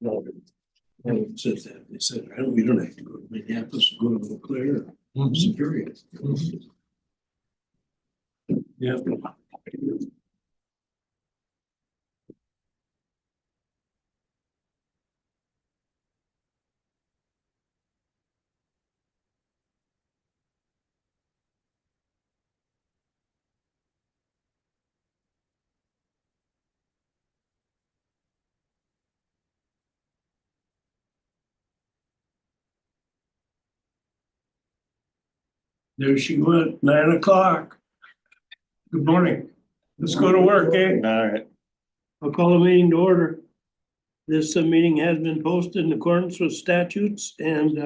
No, it says that, they said, we don't have to go to Minneapolis, go to Eau Claire, Superior. Yeah. There she went, 9 o'clock. Good morning. Let's go to work, eh? All right. I'll call the meeting to order. This meeting has been posted in accordance with statutes and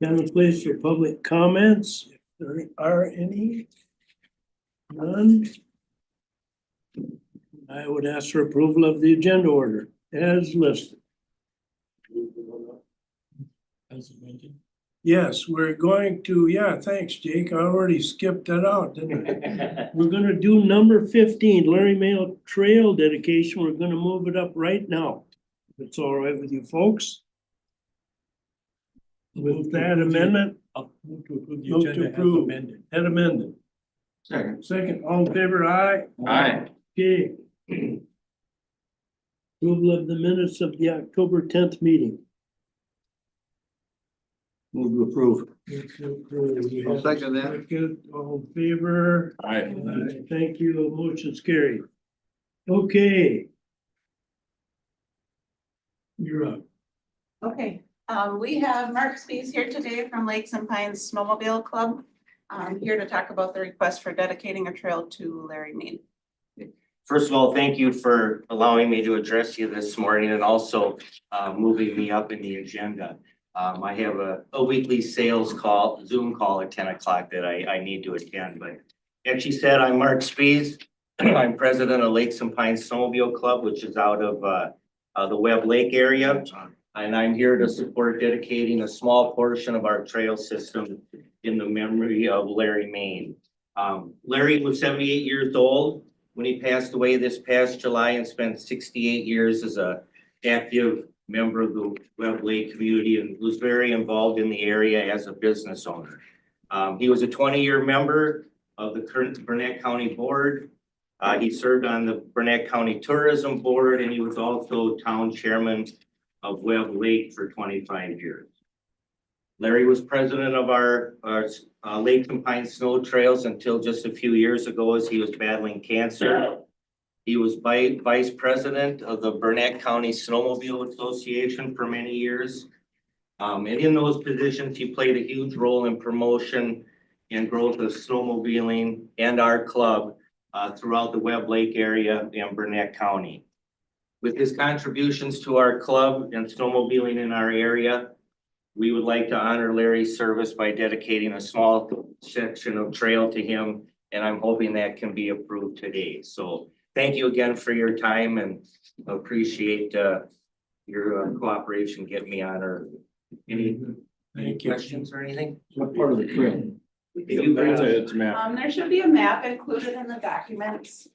been a place for public comments. If there are any. None. I would ask for approval of the agenda order as listed. Yes, we're going to, yeah, thanks, Jake. I already skipped that out, didn't I? We're gonna do number 15, Larry Mail Trail dedication. We're gonna move it up right now. If it's all right with you folks. With that amendment. Move to approve the Move to agenda as approve. amended. And amended. Second, all in favor, aye? Aye. Okay. Approval of the minutes of the October 10th meeting. Move to approve. I'll second that. Second, all in favor? Aye. Aye. Thank you, motion's carried. Okay. You're up. Okay, we have Mark Spies here today from Lakes and Pines Snowmobile Club. Here to talk about the request for dedicating a trail to Larry Mead. First of all, thank you for allowing me to address you this morning and also moving me up in the agenda. I have a weekly sales call, Zoom call at 10 o'clock that I need to attend, but as she said, I'm Mark Spies. I'm president of Lakes and Pines Snowmobile Club, which is out of the Webb Lake area. And I'm here to support dedicating a small portion of our trail system in the memory of Larry Main. Larry was 78 years old when he passed away this past July and spent 68 years as a active member of the Webb Lake community and was very involved in the area as a business owner. He was a 20-year member of the current Burnett County Board. He served on the Burnett County Tourism Board, and he was also town chairman of Webb Lake for 25 years. Larry was president of our Lake and Pine Snow Trails until just a few years ago as he was battling cancer. He was vice president of the Burnett County Snowmobile Association for many years. And in those positions, he played a huge role in promotion and growth of snowmobiling and our club throughout the Webb Lake area and Burnett County. With his contributions to our club and snowmobiling in our area, we would like to honor Larry's service by dedicating a small section of trail to him, and I'm hoping that can be approved today. So thank you again for your time and appreciate your cooperation getting me on. Or any questions or anything? What part of the trail? It's There should be a map included in the documents.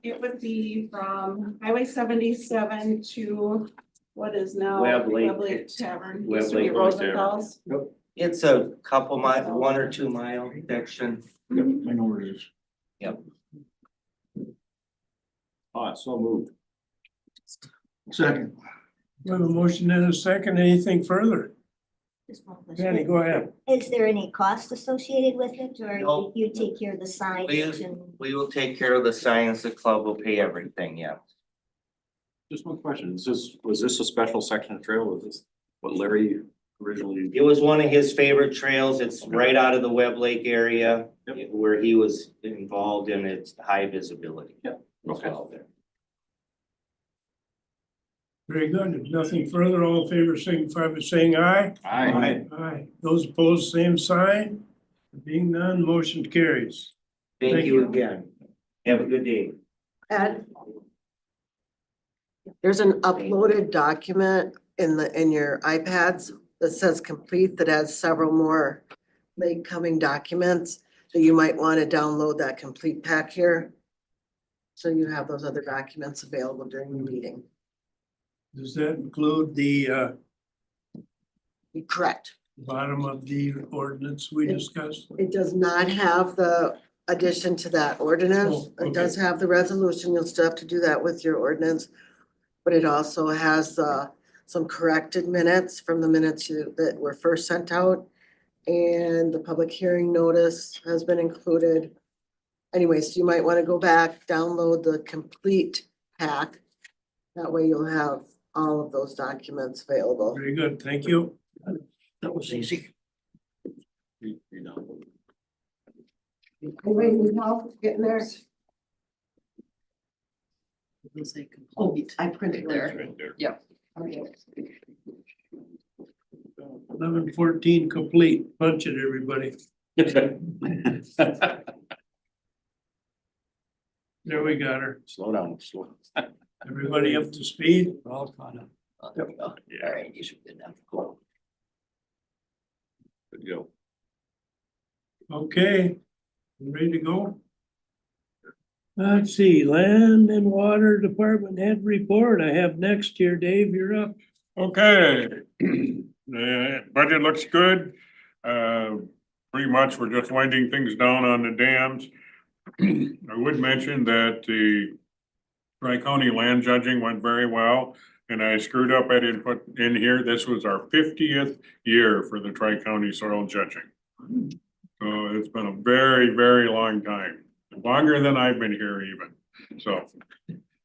It would be from Highway 77 to what is now Webb Lake. Tavern. Webb Used to be Lake Rosenthal's. It's a couple mile, 1 or 2 mile section. Yep, I know where it is. Yep. So moved. Second. We have a motion and a second. Anything further? Just one question. Danny, go ahead. Is there any cost associated with it, or No. you take care of the signage and? We will take care of the signs. The club will pay everything, yeah. Just one question, was this a special section of trail, was this what Larry originally? It was one of his favorite trails. It's right out of the Webb Lake area where he was involved in its high visibility. Yep. It's Okay. all there. Very good. If nothing further, all in favor, signify by saying aye. Aye. Aye. Those opposed, same sign. Being none, motion carries. Thank you again. Have a good day. Ed? There's an uploaded document in your iPads that says complete that has several more late coming documents. So you might want to download that complete pack here. So you have those other documents available during the meeting. Does that include the Correct. bottom of the ordinance we discussed? It does not have the addition to that ordinance. Oh, It does have the resolution. You'll still have to do that with your ordinance. But it also has some corrected minutes from the minutes that were first sent out. And the public hearing notice has been included. Anyways, you might want to go back, download the complete pack. That way you'll have all of those documents available. Very good, thank you. That was easy. Anybody need help getting there? Oh, I printed there. Okay. 11:14 complete, punch it, everybody. There we got her. Slow down, slow. Everybody up to speed? All caught up. There we go. Yeah. All right, you should be good now. Cool. Good go. Okay, ready to go? Let's see, Land and Water Department Head Report. I have next here. Dave, you're up. Okay, the budget looks good. Pretty much we're just winding things down on the dams. I would mention that the Tri-County land judging went very well. And I screwed up, I didn't put in here, this was our 50th year for the Tri-County soil judging. So it's been a very, very long time, longer than I've been here even, so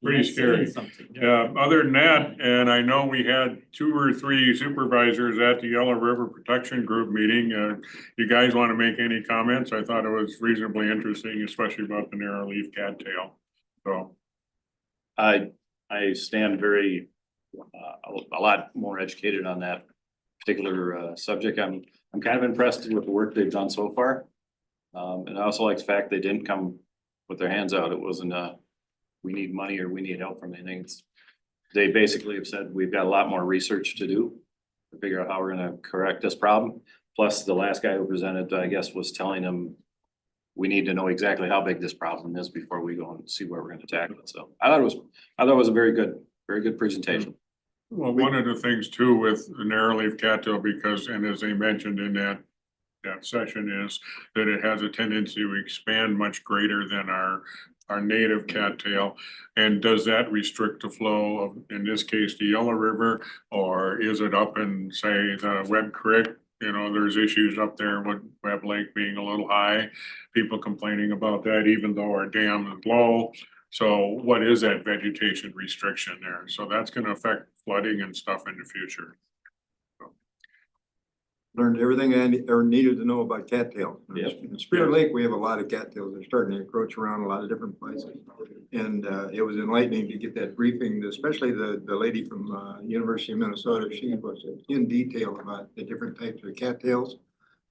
pretty scary. Yeah, other than that, and I know we had 2 or 3 supervisors at the Yellow River Protection Group meeting. You guys want to make any comments? I thought it was reasonably interesting, especially about the narrow leaf cattail, so. I stand very, a lot more educated on that particular subject. I'm kind of impressed with the work they've done so far. And I also like the fact they didn't come with their hands out. It wasn't we need money or we need help from anything. They basically have said, we've got a lot more research to do to figure out how we're gonna correct this problem. Plus, the last guy who presented, I guess, was telling them we need to know exactly how big this problem is before we go and see where we're gonna tackle it. So I thought it was a very good presentation. Well, one of the things too with the narrowleaf cattail, because, and as they mentioned in that session, is that it has a tendency to expand much greater than our native cattail. And does that restrict the flow of, in this case, the Yellow River, or is it up in, say, the Webb Creek? You know, there's issues up there with Webb Lake being a little high, people complaining about that, even though our dam is low. So what is that vegetation restriction there? So that's gonna affect flooding and stuff in the future. Learned everything I ever needed to know about cattail. Yep. In Spirit Lake, we have a lot of cattails. They're starting to encroach around a lot of different places. And it was enlightening to get that briefing, especially the lady from University of Minnesota. She was in detail about the different types of cattails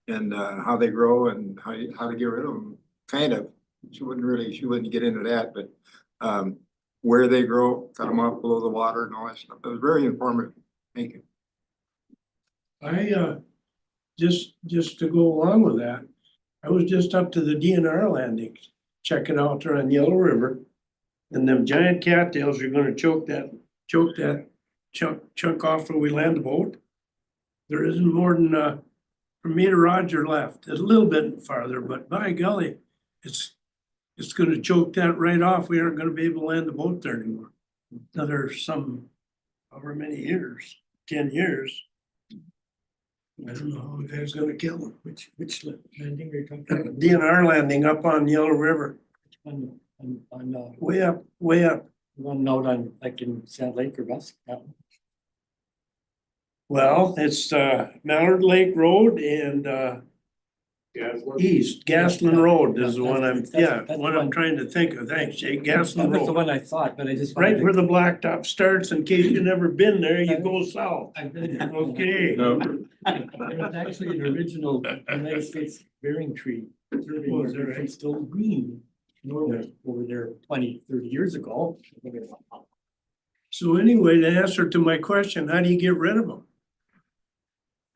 and how they grow and how to get rid of them. Kind of. She wouldn't get into that, but where they grow, cut them off below the water and all that stuff. It was very informative. Thank you. I just to go along with that, I was just up to the DNR landing, checking out there on Yellow River. And them giant cattails are gonna choke that chunk off when we land the boat. There isn't more than from me to Roger left, a little bit farther, but by golly, it's gonna choke that right off. We aren't gonna be able to land the boat there anymore. Another however many years, 10 years. I don't know how that's gonna kill them. Which landing are you talking about? DNR landing up on Yellow River, On way up. one out on, like in Sand Lake or West? Yeah. Well, it's Mallard Lake Road and East, Gaslin Road is the one That's the I'm one. trying to think of. Thanks, Jake, That Gaslin was the Road. one I thought, but I just. Right wanted where to- the blacktop starts, in case you've never been there, you go south. I've been there. Okay. There was actually an original United States bearing tree. survey Was there, marker right? Still green. Norway over there 20, 30 years ago. So anyway, the answer to my question, how do you get rid of them?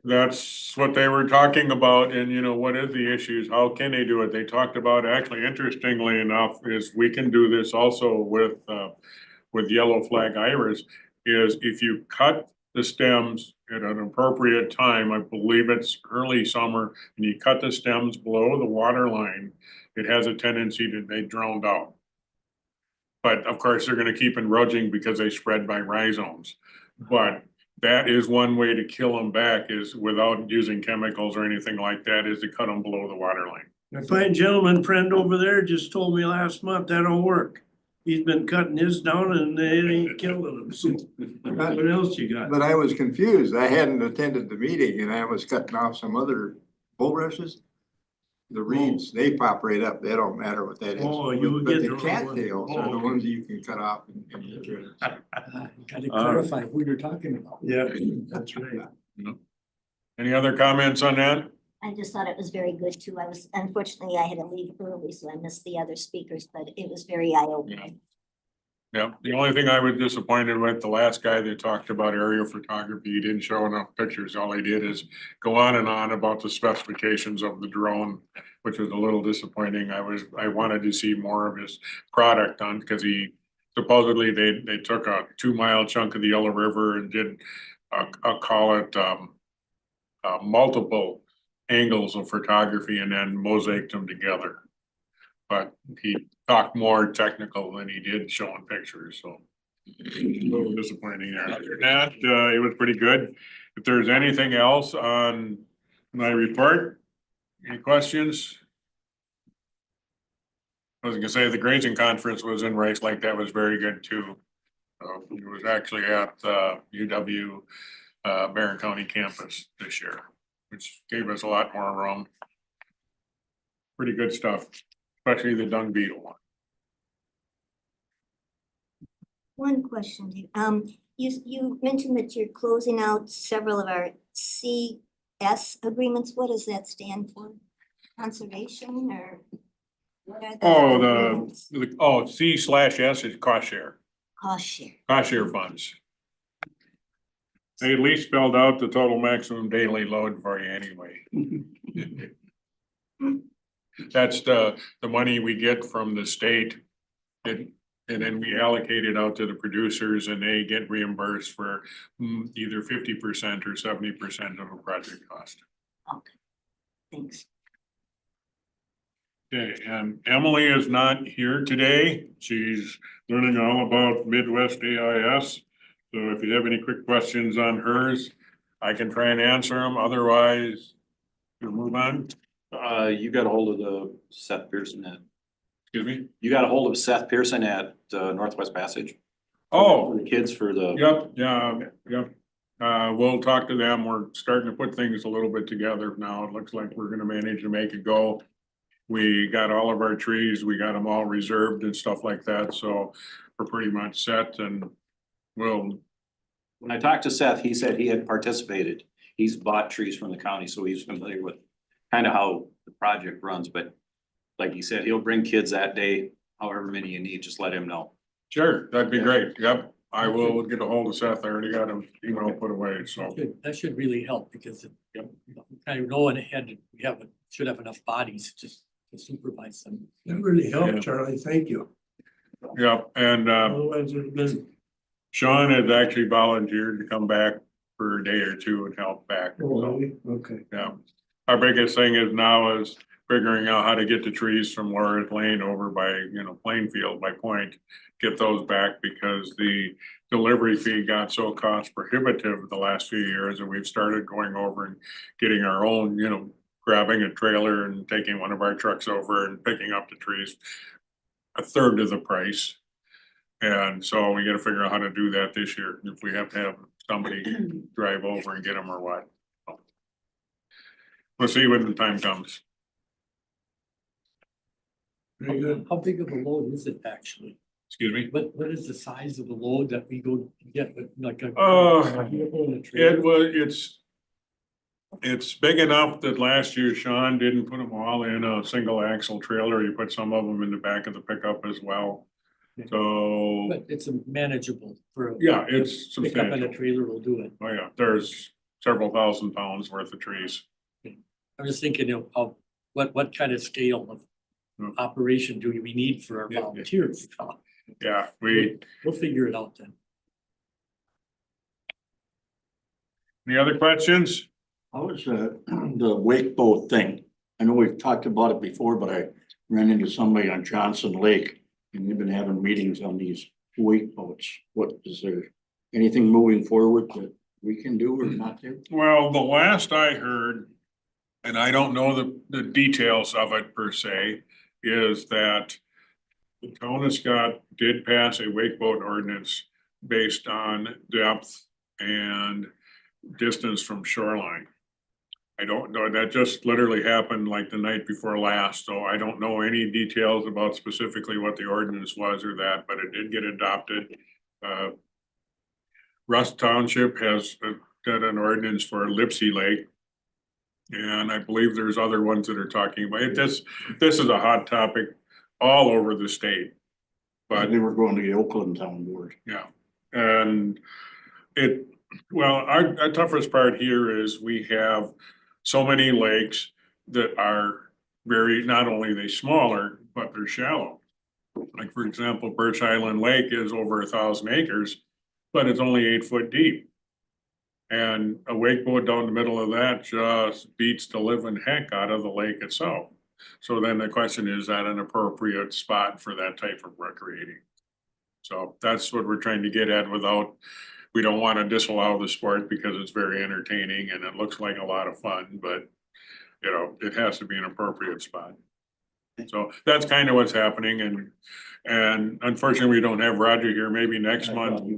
That's what they were talking about, and you know, what is the issues? How can they do it? They talked about, actually, interestingly enough, is we can do this also with yellow flag iris. is if you cut the stems at an appropriate time, I believe it's early summer, and you cut the stems below the water line, it has a tendency to they drown out. But of course, they're gonna keep enruging because they spread by rhizomes. But that is one way to kill them back is without using chemicals or anything like that, is to cut them below the water line. My fine gentleman friend over there just told me last month that don't work. He's been cutting his down and they ain't killing them. So what else you got? But I was confused. I hadn't attended the meeting and I was cutting off some other bulrushes. The reeds, they pop right up. They don't matter what that is. Oh, you would But get the the wrong one. cattails are the Oh. ones you can cut off and get rid of. Gotta clarify who you're talking about. Yeah, that's right. Any other comments on that? I just thought it was very good too. Unfortunately, I had to leave early, so I missed the other speakers, but it was very eye-opening. Yeah, the only thing I was disappointed with, the last guy that talked about aerial photography, he didn't show enough pictures. All he did is go on and on about the specifications of the drone, which was a little disappointing. I wanted to see more of his product on, because he supposedly they took a 2 mile chunk of the Yellow River and did, I'll call it, multiple angles of photography and then mosaiced them together. But he talked more technical than he did showing pictures, so. A little disappointing there. Other than that, it was pretty good. If there's anything else on my report, any questions? I was gonna say the grazing conference was in Rice Lake. That was very good too. It was actually at UW Barron County campus this year, which gave us a lot more room. Pretty good stuff, especially the dung beetle one. One question, Dave. You mentioned that you're closing out several of our CS agreements. What does that stand for? Conservation or? What are Oh, agreements? C/S is cost share Cost share. funds. They at least spelled out the total maximum daily load for you anyway. That's the money we get from the state. And then we allocate it out to the producers and they get reimbursed for either 50% or 70% of a project cost. Okay, thanks. Okay, and Emily is not here today. She's learning all about Midwest AIS. So if you have any quick questions on hers, I can try and answer them. Otherwise, we'll move on. You got a hold of the Seth Pearson at, Excuse me? you got a hold of Seth Pearson at Northwest Passage? Oh, For the kids for the. yep. We'll talk to them. We're starting to put things a little bit together now. It looks like we're gonna manage to make it go. We got all of our trees, we got them all reserved and stuff like that, so we're pretty much set and we'll. When I talked to Seth, he said he had participated. He's bought trees from the county, so he's familiar with kind of how the project runs, but like he said, he'll bring kids that day, however many you need, just let him know. Sure, that'd be great. Yep, I will get a hold of Seth. I already got him email put away, so. That should really help because kind of knowing ahead, we should have enough bodies just to supervise them. That really Yeah. helped, Charlie. Thank you. Yep, and Otherwise it'd been. Sean has actually volunteered to come back for a day or two and help back. So, Okay. yeah, our biggest thing is now is figuring out how to get the trees from Laura's Lane over by, Plainfield, by Point. Get those back because the delivery fee got so cost prohibitive the last few years and we've started going over and getting our own, grabbing a trailer and taking one of our trucks over and picking up the trees. A third of the price. And so we gotta figure out how to do that this year, if we have to have somebody drive over and get them or what. We'll see when the time comes. Very good. How big of a load is it actually? Excuse me? What is the size of the load that we go get with like a? It's big enough that last year Sean didn't put them all in a single axle trailer. He put some of them in the back of the pickup as well. So, But it's manageable for. yeah, it's Pick up in a substantial. trailer will do it. Oh, yeah, there's several thousand pounds worth of trees. I'm just thinking of what kind of scale of Hmm. operation do we need for our Yeah. volunteers? Yeah, we, We'll figure it out then. Any other questions? How is the wake boat thing? I know we've talked about it before, but I ran into somebody on Johnson Lake and they've been having meetings on these wake boats. What is there anything moving forward that we can do or not do? Well, the last I heard, and I don't know the details of it per se, is that the town of Scott did pass a wake boat ordinance based on depth and distance from shoreline. I don't know, that just literally happened like the night before last, so I don't know any details about specifically what the ordinance was or that, but it did get adopted. Russ Township has done an ordinance for Lipsey Lake. And I believe there's other ones that are talking about it. This is a hot topic all over the state. But They were going to the Oakland Town Board. yeah, and well, our toughest part here is we have so many lakes that are not only they smaller, but they're shallow. Like for example, Birch Island Lake is over 1,000 acres, but it's only 8 foot deep. And a wake boat down the middle of that just beats the living heck out of the lake itself. So then the question is that an appropriate spot for that type of recreating? So that's what we're trying to get at we don't want to disallow the sport because it's very entertaining and it looks like a lot of fun, but you know, it has to be an appropriate spot. So that's kind of what's happening and unfortunately we don't have Roger here. Maybe next month.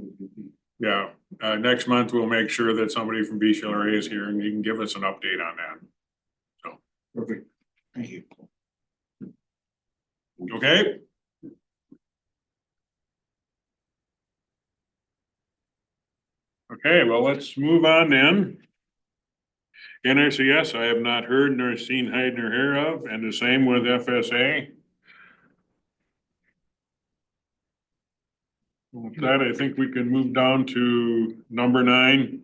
Yeah, next month we'll make sure that somebody from BCLRA is here and he can give us an update on that. So, Perfect. Thank you. okay? Okay, well, let's move on then. NRCS, I have not heard nor seen hide nor hair of, and the same with FSA. With that, I think we can move down to number 9.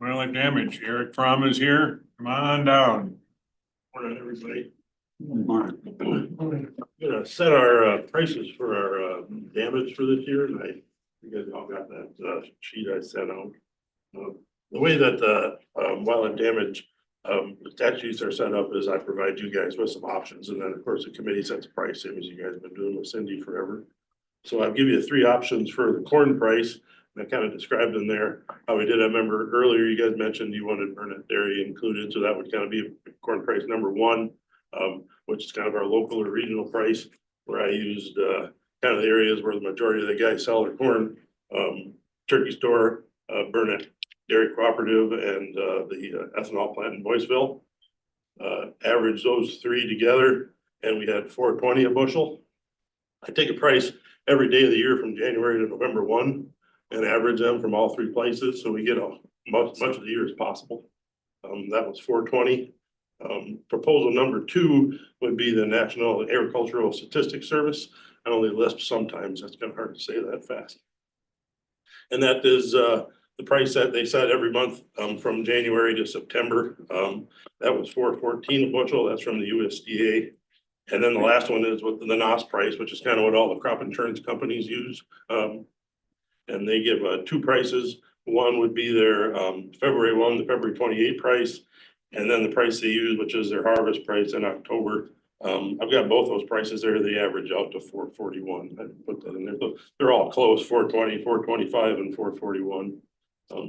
Wildlife damage. Eric Fromm is here. Come on down. Morning, everybody. Gonna set our prices for our damage for this year, and you guys all got that sheet I sent out. The way that wildlife damage statutes are set up is I provide you guys with some options, and then of course the committee sets a price, same as you guys have been doing with Cindy forever. So I'll give you 3 options for the corn price. And I kind of described in there how we did. I remember earlier you guys mentioned you wanted Burnett Dairy included, so that would kind of be corn price number 1, which is kind of our local or regional price, where I used kind of the areas where the majority of the guys sell their corn, Turkey Store, Burnett Dairy Cooperative, and the ethanol plant in Boyceville. Average those 3 together, and we had $4.20 a bushel. I take a price every day of the year from January to November 1 and average them from all 3 places, so we get much of the year as possible. That was $4.20. Proposal number 2 would be the National Agricultural Statistics Service. I only lisp sometimes, that's kind of hard to say that fast. And that is the price that they set every month from January to September. That was $4.14 a bushel, that's from the USDA. And then the last one is with the NOS price, which is kind of what all the crop insurance companies use. And they give 2 prices. One would be their February 1, the February 28 price. And then the price they use, which is their harvest price in October. I've got both those prices there. They average out to $4.41. I put that in there. So they're all close, $4.20, $4.25, and $4.41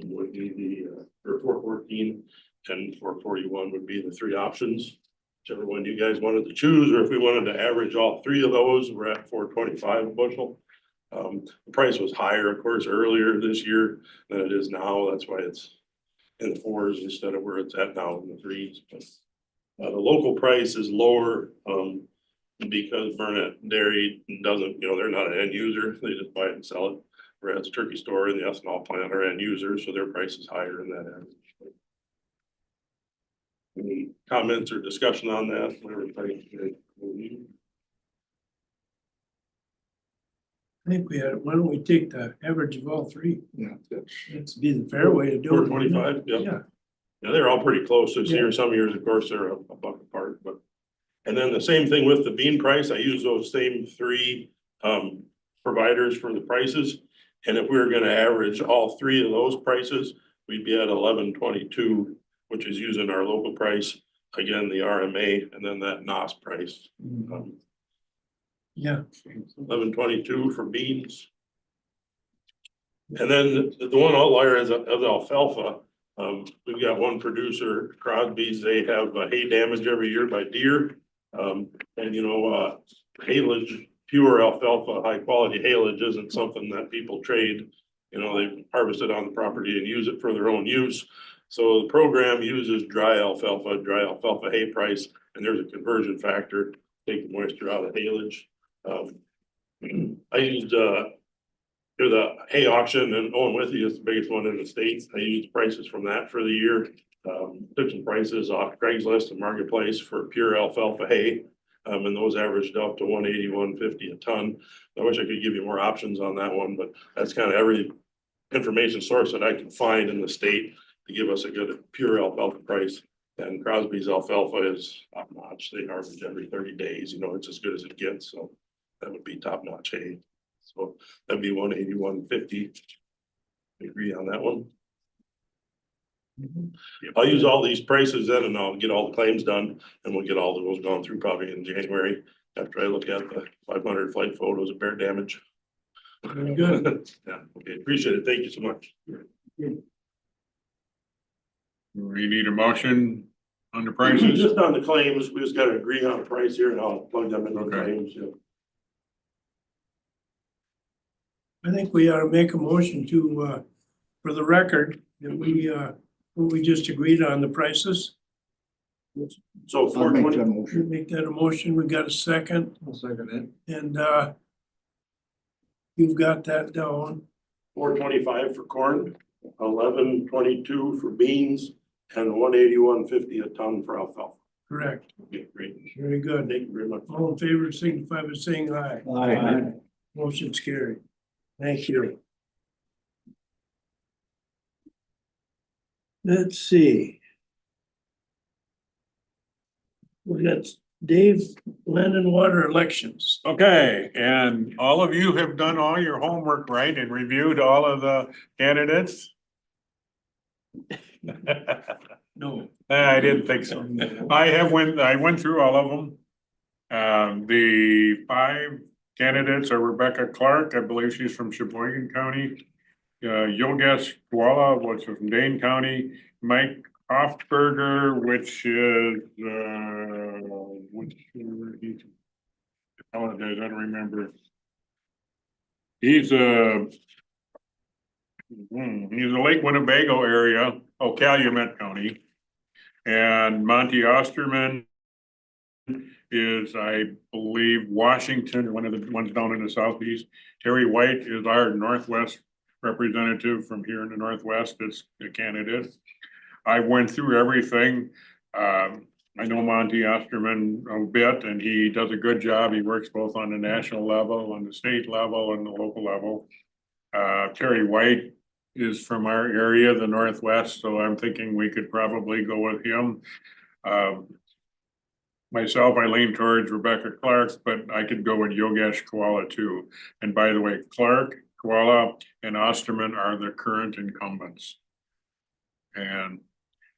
would be or $4.14 and $4.41 would be the 3 options. Whichever one you guys wanted to choose, or if we wanted to average all 3 of those, we're at $4.25 a bushel. The price was higher, of course, earlier this year than it is now. That's why it's in the 4s instead of where it's at now in the 3s. But, the local price is lower because Burnett Dairy doesn't, they're not an end user. They just buy it and sell it. Whereas Turkey Store and the ethanol plant are end users, so their price is higher in that average. Any comments or discussion on that? I think why don't we take the average of all 3? Yeah. That's be the fair way to do it. $4.25, yeah. Yeah. Yeah, they're all pretty close this year. Some years, of course, they're a buck apart, but. And then the same thing with the bean price. I use those same 3 providers for the prices. And if we were gonna average all 3 of those prices, we'd be at 11.22, which is using our local price, again, the RMA, and then that NOS price. Yeah. 11.22 for beans. And then the one outlier is alfalfa. We've got one producer, Crosby's, they have hay damage every year by deer. And you know, haylage, pure alfalfa, high quality haylage isn't something that people trade. You know, they harvest it on the property and use it for their own use. So the program uses dry alfalfa hay price, and there's a conversion factor, take the moisture out of haylage. I used, through the hay auction, and Owen Withy is the biggest one in the States. I used prices from that for the year. Took some prices off Craigslist and Marketplace for pure alfalfa hay. And those averaged up to 180, 150 a ton. I wish I could give you more options on that one, but that's kind of every information source that I can find in the state to give us a good pure alfalfa price. And Crosby's alfalfa is top notch. They harvest every 30 days, you know, it's as good as it gets. So that would be top notch hay. So that'd be 180, 150. Agree on that one. I'll use all these prices then and I'll get all the claims done and we'll get all of those gone through probably in January after I look at the 500 flight photos of bear damage. Very good. Yeah, okay, appreciate it. Thank you so much. We need a motion on the prices. Just on the claims, we just gotta agree on a price here and I'll plug them in the Okay. claims. Yeah. I think we ought to make a motion to, for the record, that we just agreed on the prices. So I'll four make twenty, that We motion. make that a motion, we got a second, I'll second it. and, you've got that down, 425 for corn, 1122 for beans, and 180, 150 a ton for alfalfa. correct, Okay, great. very good. Thank you very much. All in favor, signify by saying aye. Aye. Motion's carried. Thank you. Let's see. We got Dave, Land and Water Elections. Okay, and all of you have done all your homework, right, and reviewed all of the candidates? No. I didn't think so. I went through all of them. The 5 candidates are Rebecca Clark, I believe she's from Sheboygan County. Yogesh Koala, which is from Dane County, Mike Hoffberger, which is, he's, I apologize, I don't remember. He's a Lake Winnebago area, Calumet County. And Monty Osterman is, I believe, Washington, one of the ones down in the southeast. Terry White is our Northwest representative from here in the Northwest as a candidate. I went through everything. I know Monty Osterman a bit and he does a good job. He works both on the national level, on the state level and the local level. Terry White is from our area, the Northwest, so I'm thinking we could probably go with him. Myself, I lean towards Rebecca Clark, but I could go with Yogesh Koala too. And by the way, Clark, Koala, and Osterman are the current incumbents. And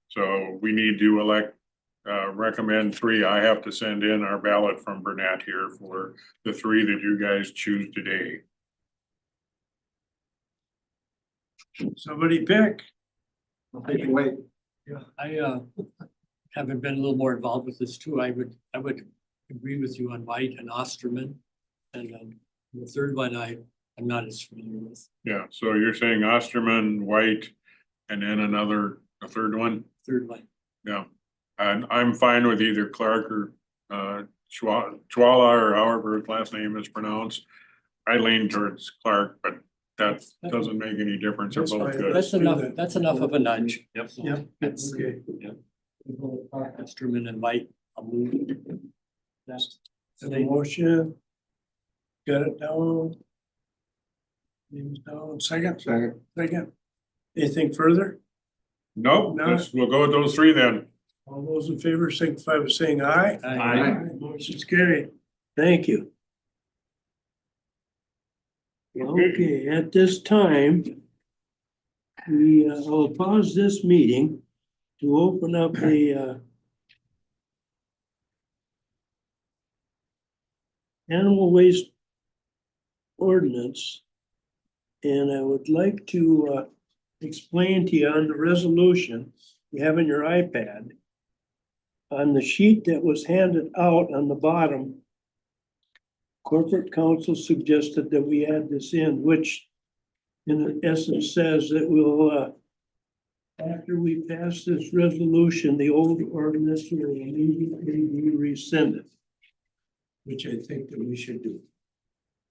so we need to recommend 3. I have to send in our ballot from Burnett here for the 3 that you guys choose today. Somebody pick. I'll take you wait. Yeah, I haven't been a little more involved with this too. I would agree with you on White and Osterman. And the third one, I'm not as familiar with. Yeah, so you're saying Osterman, White, and then a third one? Third one. Yeah, and I'm fine with either Clark or Chwala, or however his last name is pronounced. I lean towards Clark, but that doesn't make any difference. They're That's both fine. good. That's enough, that's enough of a nudge. Yep. So Yep, that's okay. Osterman and White. I'll move. That's. Have a motion. Got it down. Name's down, second. Second. Anything further? Nope, No. we'll go with those 3 then. All those in favor signify by saying aye. Aye. Motion's carried. Thank you. Okay, at this time, I'll pause this meeting to open up the animal waste ordinance. And I would like to explain to you on the resolution you have in your iPad. On the sheet that was handed out on the bottom, corporate counsel suggested that we add this in, which in essence says that we'll, after we pass this resolution, the old ordinance will immediately be rescinded, which I think that we should do.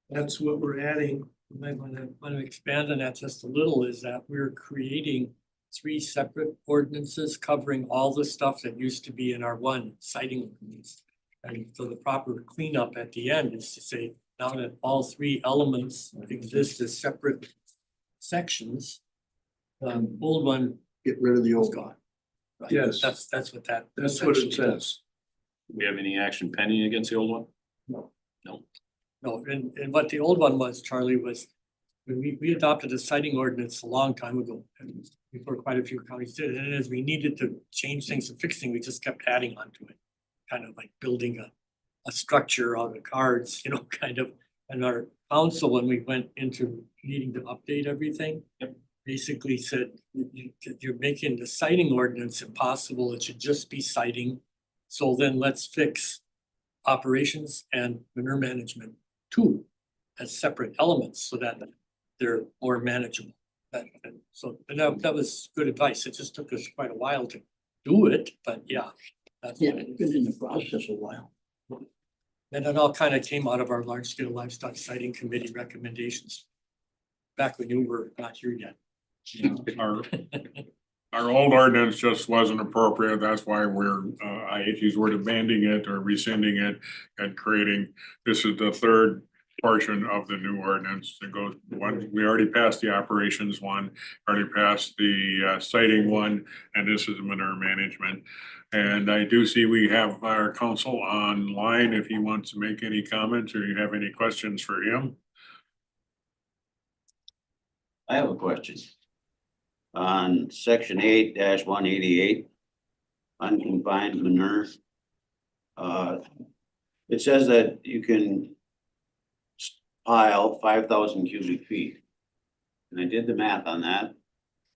That's what we're adding. I might want to expand on that just a little, is that we're creating 3 separate ordinances covering all the stuff that used to be in our one citing ordinance. And so the proper cleanup at the end is to say, now that all 3 elements exist as separate sections, the old one Get rid of the is old. gone. Right? Yes. That's what that. That's what it essentially does. says. Do we have any action pending against the old one? No, and what the old one was, Charlie, was when we adopted a citing ordinance a long time ago, and before quite a few counties did, and as we needed to change things and fix things, we just kept adding on to it. Kind of like building a structure out of cards, you know, kind of. And our council, when we went into needing to update everything, basically said, you're making the citing ordinance impossible, it should just be citing. So then let's fix operations and manure management too, as separate elements so that they're more manageable. That was good advice. It just took us quite a while to do it, but yeah. That's Yeah, what it it's is. been in the process a while. And it all kind of came out of our large scale livestock siting committee recommendations. Back when you were not here yet. Our old ordinance just wasn't appropriate. That's why we're, I hate to use the word abandoning it or rescinding it and creating, this is the third portion of the new ordinance. It goes, one, we already passed the operations one, already passed the citing one, and this is manure management. And I do see we have our counsel online if he wants to make any comments or you have any questions for him. I have a question. On section 8-188, unconfined manure. It says that you can pile 5,000 cubic feet. And I did the math on that,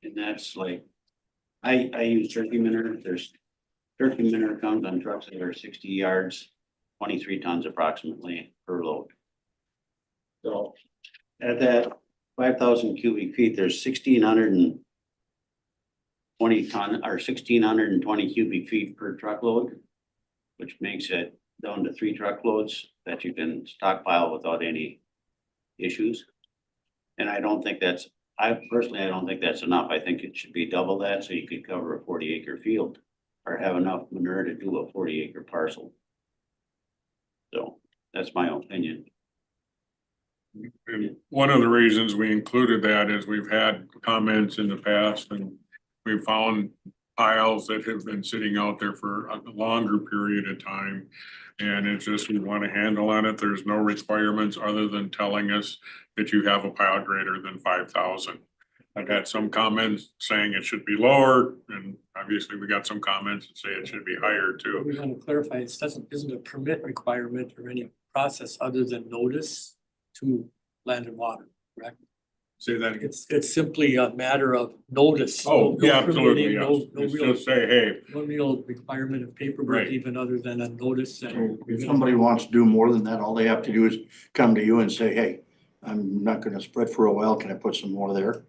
and that's like, I use turkey manure. There's turkey manure comes on trucks that are 60 yards, 23 tons approximately per load. So at that 5,000 cubic feet, there's 1,620 ton or 1,620 cubic feet per truckload, which makes it down to 3 truckloads that you can stockpile without any issues. And I don't think that's, I don't think that's enough. I think it should be double that so you could cover a 40-acre field or have enough manure to do a 40-acre parcel. So that's my opinion. And one of the reasons we included that is we've had comments in the past and we found piles that have been sitting out there for a longer period of time. And it's just, we want a handle on it. There's no requirements other than telling us that you have a pile greater than 5,000. I've had some comments saying it should be lower, and obviously we got some comments that say it should be higher too. We want to clarify, it isn't a permit requirement or any process other than notice to Land and Water, correct? Say that again. It's simply a matter of notice. Oh, No yeah, permitting, absolutely, yes. no It's real, just say, hey, no real requirement of paperwork Right. even other than a notice So and. if somebody wants to do more than that, all they have to do is come to you and say, hey, I'm not gonna spread for a while. Can I put some more there?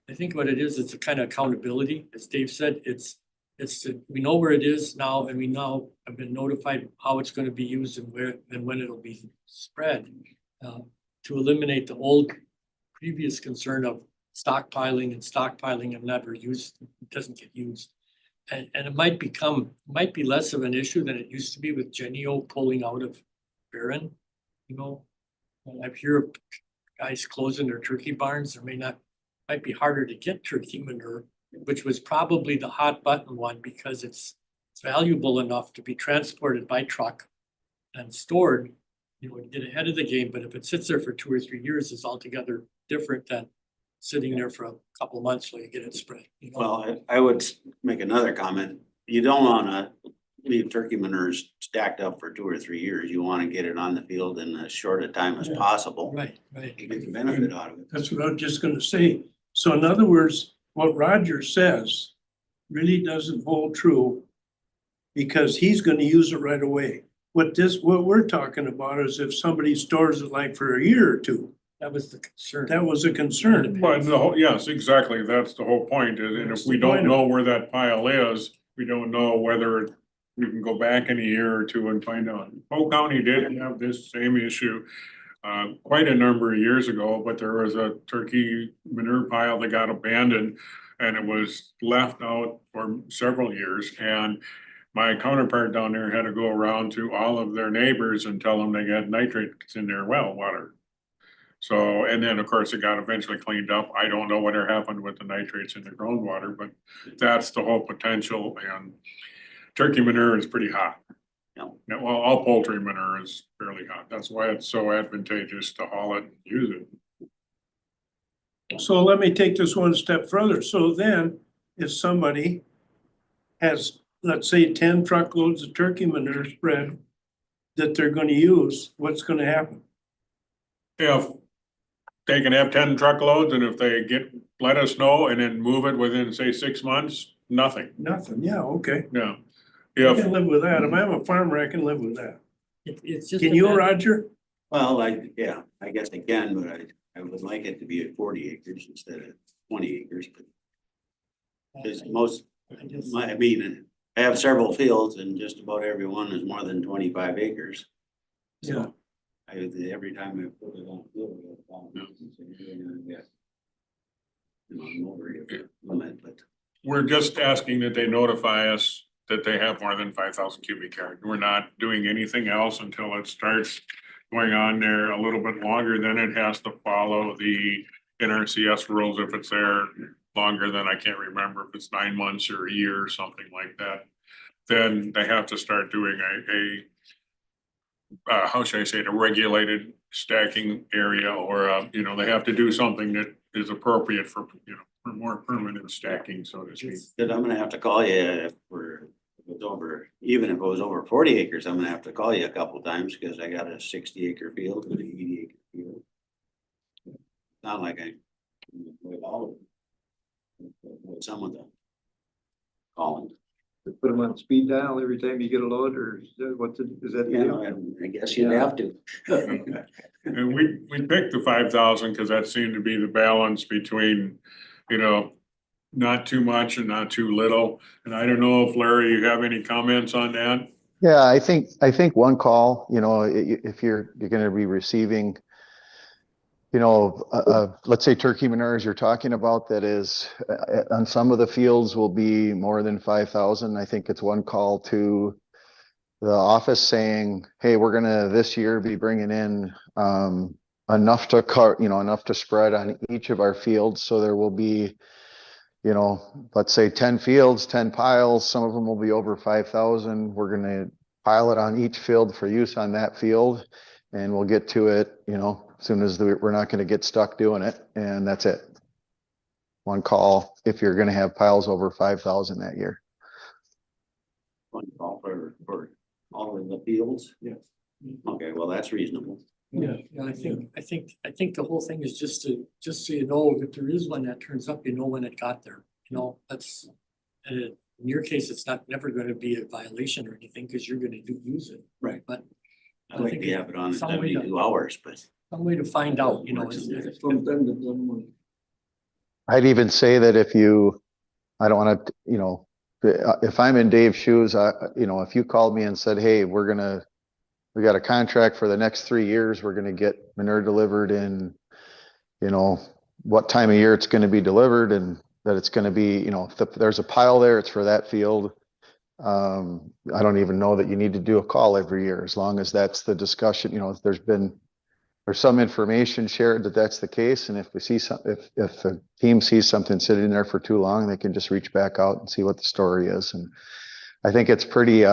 I think what it is, it's a kind of accountability, as Dave said, we know where it is now, and we now have been notified how it's gonna be used and where, and when it'll be spread. To eliminate the old previous concern of stockpiling and never used, it doesn't get used. And it might be less of an issue than it used to be with Genio pulling out of Barron, you know. And I hear of guys closing their turkey barns, might be harder to get turkey manure, which was probably the hot button one because it's valuable enough to be transported by truck and stored, you know, to get ahead of the game. But if it sits there for 2 or 3 years, it's altogether different than sitting there for a couple of months while you get it spread, you know? Well, I would make another comment. You don't wanna leave turkey manures stacked up for 2 or 3 years. You wanna get it on the field in as short a time as Yeah. possible. Right, right. You get the benefit out of it. That's what I was just gonna say. So in other words, what Roger says really doesn't hold true because he's gonna use it right away. What we're talking about is if somebody stores it like for a year or two, That was the concern. that was a concern. But the whole, yes, exactly, that's the whole point, and if we don't know where that pile is, we don't know whether we can go back in a year or two and find out. Polk County did have this same issue quite a number of years ago, but there was a turkey manure pile that got abandoned and it was left out for several years, and my counterpart down there had to go around to all of their neighbors and tell them they got nitrates in their well water. So, and then of course it got eventually cleaned up. I don't know whatever happened with the nitrates in the groundwater, but that's the whole potential, and turkey manure is pretty hot. Yeah. Yeah, well, all poultry manure is fairly hot. That's why it's so advantageous to haul it and use it. So let me take this one step further. So then if somebody has, let's say, 10 truckloads of turkey manure spread that they're gonna use, what's gonna happen? If they can have 10 truckloads and if they let us know and then move it within, say, 6 months, nothing. Nothing, yeah, okay. Yeah. I If, can live with that. If I'm a farmer, I can live with that. It's just. Can a you, matter- Roger? Well, yeah, I guess I can, but I would like it to be at 40 acres instead of 20 acres, but. There's most, I just- I mean, I have several fields and just about every one is more than 25 acres. Yeah. Every time I put it on field, I got a distance and you're gonna get. I'm over your limit, but we're just asking that they notify us that they have more than 5,000 cubic yards. We're not doing anything else until it starts going on there a little bit longer. Then it has to follow the NRCS rules if it's there longer than, I can't remember if it's 9 months or a year or something like that. Then they have to start doing how should I say it, a regulated stacking area, or they have to do something that is appropriate for, for more permanent stacking, so to speak. then I'm gonna have to call you if it's over, even if it was over 40 acres, I'm gonna have to call you a couple times because I got a 60-acre field and an 80-acre field. Not like I with all of them. With some of them. Calling. Put them on speed dial every time you get a load, or is that? You know, I guess you'd have to. And we picked the 5,000 because that seemed to be the balance between, not too much and not too little. And I don't know if Larry, you have any comments on that? Yeah, I think one call, if you're gonna be receiving, let's say turkey manures you're talking about that is on some of the fields will be more than 5,000. I think it's one call to the office saying, hey, we're gonna this year be bringing in enough to spread on each of our fields. So there will be, let's say 10 fields, 10 piles. Some of them will be over 5,000. We're gonna pile it on each field for use on that field. And we'll get to it, as soon as we're not gonna get stuck doing it, and that's it. One call if you're gonna have piles over 5,000 that year. One call for all of the fields? Yes. Okay, well, that's reasonable. Yeah, I think the whole thing is just so you know, if there is one that turns up, when it got there, that's. In your case, it's never gonna be a violation or anything, cause you're gonna use it. Right. But I'd like to have it on in some way to- 72 hours, but. some way to find out, it's- I'd even say that if I don't wanna, if I'm in Dave's shoes, if you called me and said, hey, we got a contract for the next 3 years, we're gonna get manure delivered in, what time of year it's gonna be delivered, and that it's gonna be, if there's a pile there, it's for that field. I don't even know that you need to do a call every year, as long as that's the discussion, if there's some information shared that that's the case, and if we see if the team sees something sitting there for too long, they can just reach back out and see what the story is. And I think it's pretty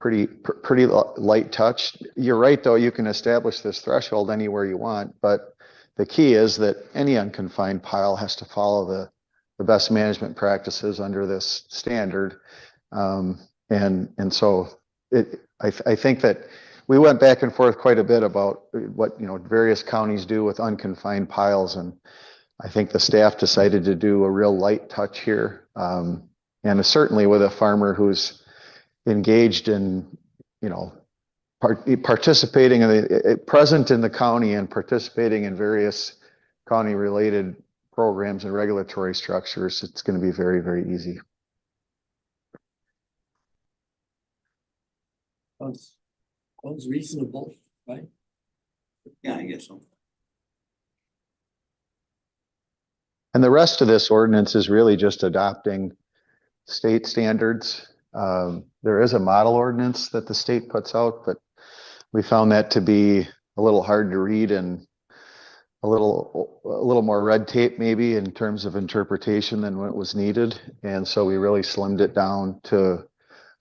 light touch. You're right, though, you can establish this threshold anywhere you want, but the key is that any unconfined pile has to follow the best management practices under this standard. And so I think that we went back and forth quite a bit about what, various counties do with unconfined piles. And I think the staff decided to do a real light touch here. And certainly with a farmer who's engaged in, participating present in the county and participating in various county related programs and regulatory structures, it's going to be very, very easy. Sounds reasonable, right? Yeah, I guess so. And the rest of this ordinance is really just adopting state standards. There is a model ordinance that the state puts out, but we found that to be a little hard to read and a little more red tape maybe in terms of interpretation than what was needed. And so we really slimmed it down to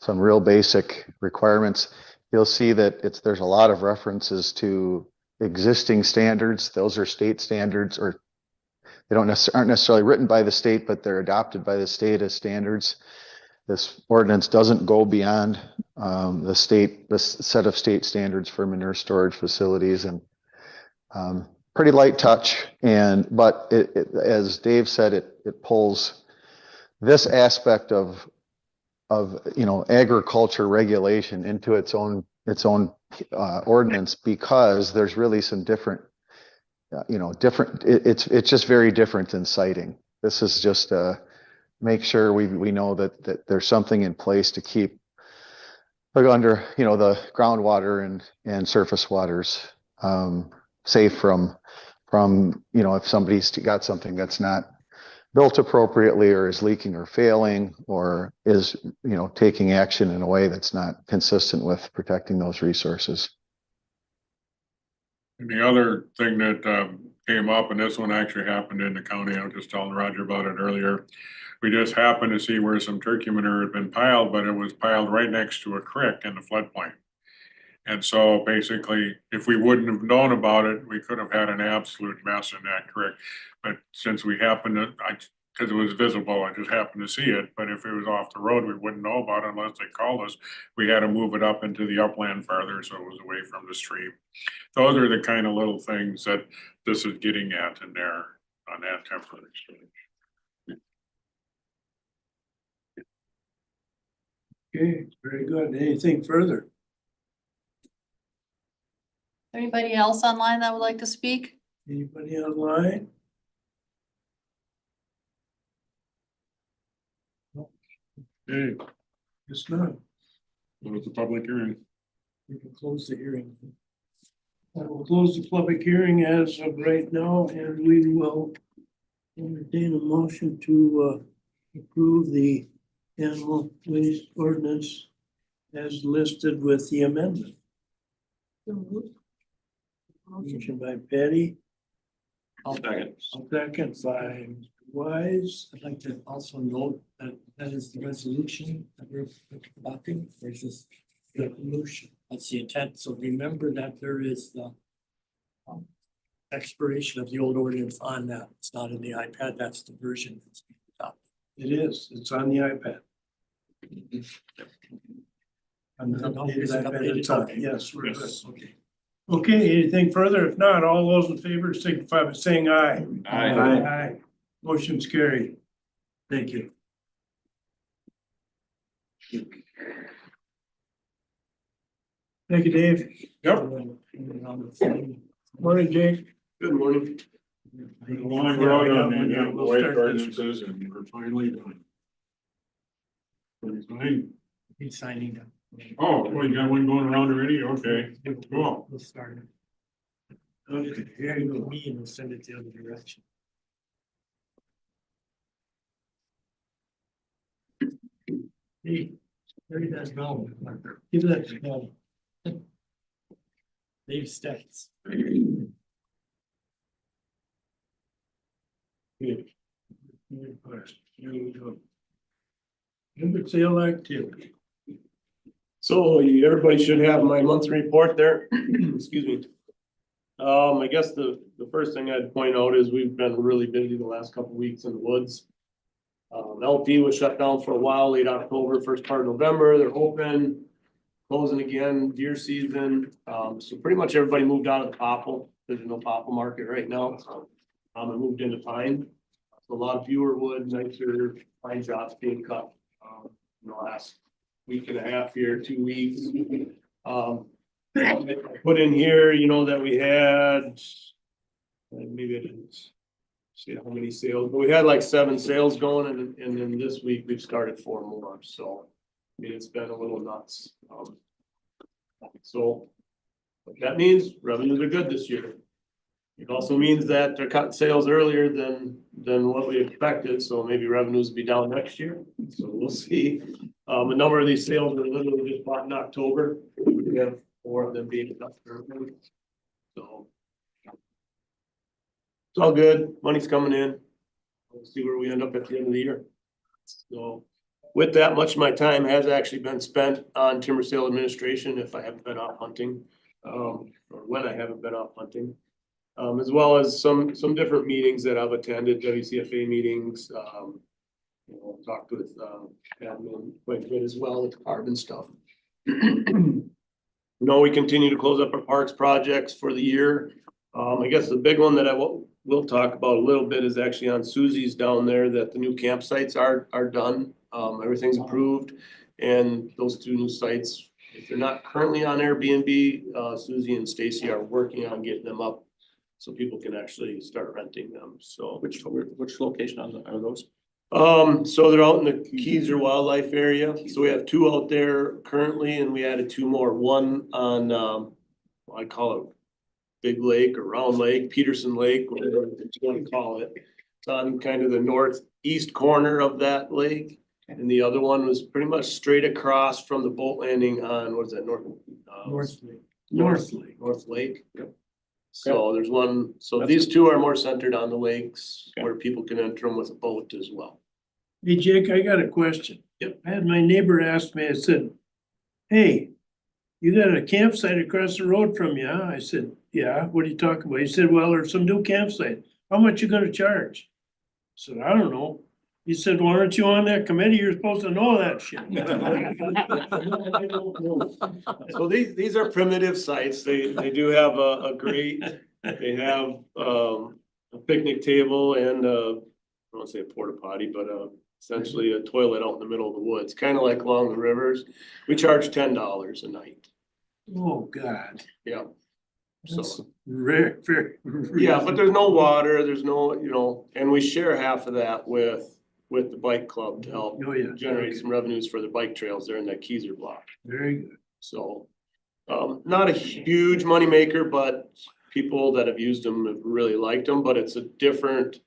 some real basic requirements. You'll see that there's a lot of references to existing standards. Those are state standards, or they aren't necessarily written by the state, but they're adopted by the state as standards. This ordinance doesn't go beyond the set of state standards for manure storage facilities, and pretty light touch. But as Dave said, it pulls this aspect of agriculture regulation into its own ordinance, because there's really some different. It's just very different than citing. This is just make sure we know that there's something in place to keep under, the groundwater and surface waters safe from, if somebody's got something that's not built appropriately or is leaking or failing or is, taking action in a way that's not consistent with protecting those resources. And the other thing that came up, and this one actually happened in the county, I was just telling Roger about it earlier. We just happened to see where some turkey manure had been piled, but it was piled right next to a creek in the floodplain. And so basically, if we wouldn't have known about it, we could have had an absolute mess in that creek. But since we happened to, because it was visible, I just happened to see it. But if it was off the road, we wouldn't know about it unless they called us. We had to move it up into the upland farther, so it was away from the stream. Those are the kind of little things that this is getting at in there on that temporary storage. Okay, very good. Anything further? Anybody else online that would like to speak? Anybody online? Okay, It's not. close the public hearing. We can close the hearing. I will close the public hearing as of right now, and we will entertain a motion to approve the animal waste ordinance as listed with the amendment. Motion by Patty, Second. second by Wise. I'd like to also note that that is the resolution that we're adopting versus the resolution. That's the intent. So remember that there is the expiration of the old ordinance on that. It's not in the iPad. That's the version that's being adopted. It is, it's on the iPad. On the updated iPad, it's on. Yes, we're good. Okay. Okay, anything further? If not, all those in favor signify by saying aye. Aye. Aye. Motion's carried. Thank you. Thank you, Dave. Yep. Morning, Jake. Good morning. Long road on the white ordinances, and we're finally done. Fine. He's signing them. Oh, well, you got one going around already? Okay, cool. We'll start it. Okay, here you go, me, and we'll send it the other direction. Hey, there he does now. Give that to him. Dave Stets. Good. Here we go. Timber sale activity. So everybody should have my monthly report there. Excuse me. I guess the first thing I'd point out is we've been really busy the last couple weeks in the woods. LP was shut down for a while, late October, first part of November, they're open, closing again, deer season. So pretty much everybody moved out of the popple, there's no popple market right now. I moved into pine. So a lot of fewer wood, nicer pine shots being cut, in the last week and a half here, 2 weeks. I put in here, you know, that we had, maybe I didn't see how many sales, but we had like 7 sales going, and then this week we've started 4 more, so. I mean, it's been a little nuts. So what that means, revenues are good this year. It also means that they're cutting sales earlier than what we expected, so maybe revenues will be down next year, so we'll see. A number of these sales were literally just bought in October. We have 4 of them being cut currently. So. It's all good, money's coming in. We'll see where we end up at the end of the year. So with that, much of my time has actually been spent on timber sale administration if I haven't been off hunting, or when I haven't been off hunting. As well as some different meetings that I've attended, WCFA meetings, you know, talked with admin quite a bit as well with carbon stuff. You know, we continue to close up our parks projects for the year. I guess the big one that I will talk about a little bit is actually on Susie's down there, that the new campsites are done. Everything's approved, and those 2 new sites, if they're not currently on Airbnb, Susie and Stacy are working on getting them up so people can actually start renting them. So Which location are those? so they're out in the Keyser Wildlife area. So we have 2 out there currently, and we added 2 more. One on, I call it Big Lake or Round Lake, Peterson Lake, whatever you want to call it. It's on kind of the northeast corner of that lake. And the other one was pretty much straight across from the boat landing on, what is that, North Lake. Yep. So there's one, so these 2 are more centered on the lakes where people can enter them with a boat as well. Hey, Jake, I got a question. Yep. I had my neighbor ask me, I said, hey, you got a campsite across the road from you, huh? I said, yeah, what are you talking about? He said, well, there's some new campsite. How much you gonna charge? I said, I don't know. He said, well, aren't you on that committee? You're supposed to know that shit. So these are primitive sites. They do have a great, they have a picnic table and I don't want to say a porta potty, but essentially a toilet out in the middle of the woods, kind of like along the rivers. We charge $10 a night. Oh, God. Yeah. That's So, very. yeah, but there's no water, there's no, you know, and we share half of that with the bike club to help Oh, yeah. generate some revenues for the bike trails there in that Keyser block. Very good. So, not a huge moneymaker, but people that have used them have really liked them, but it's a different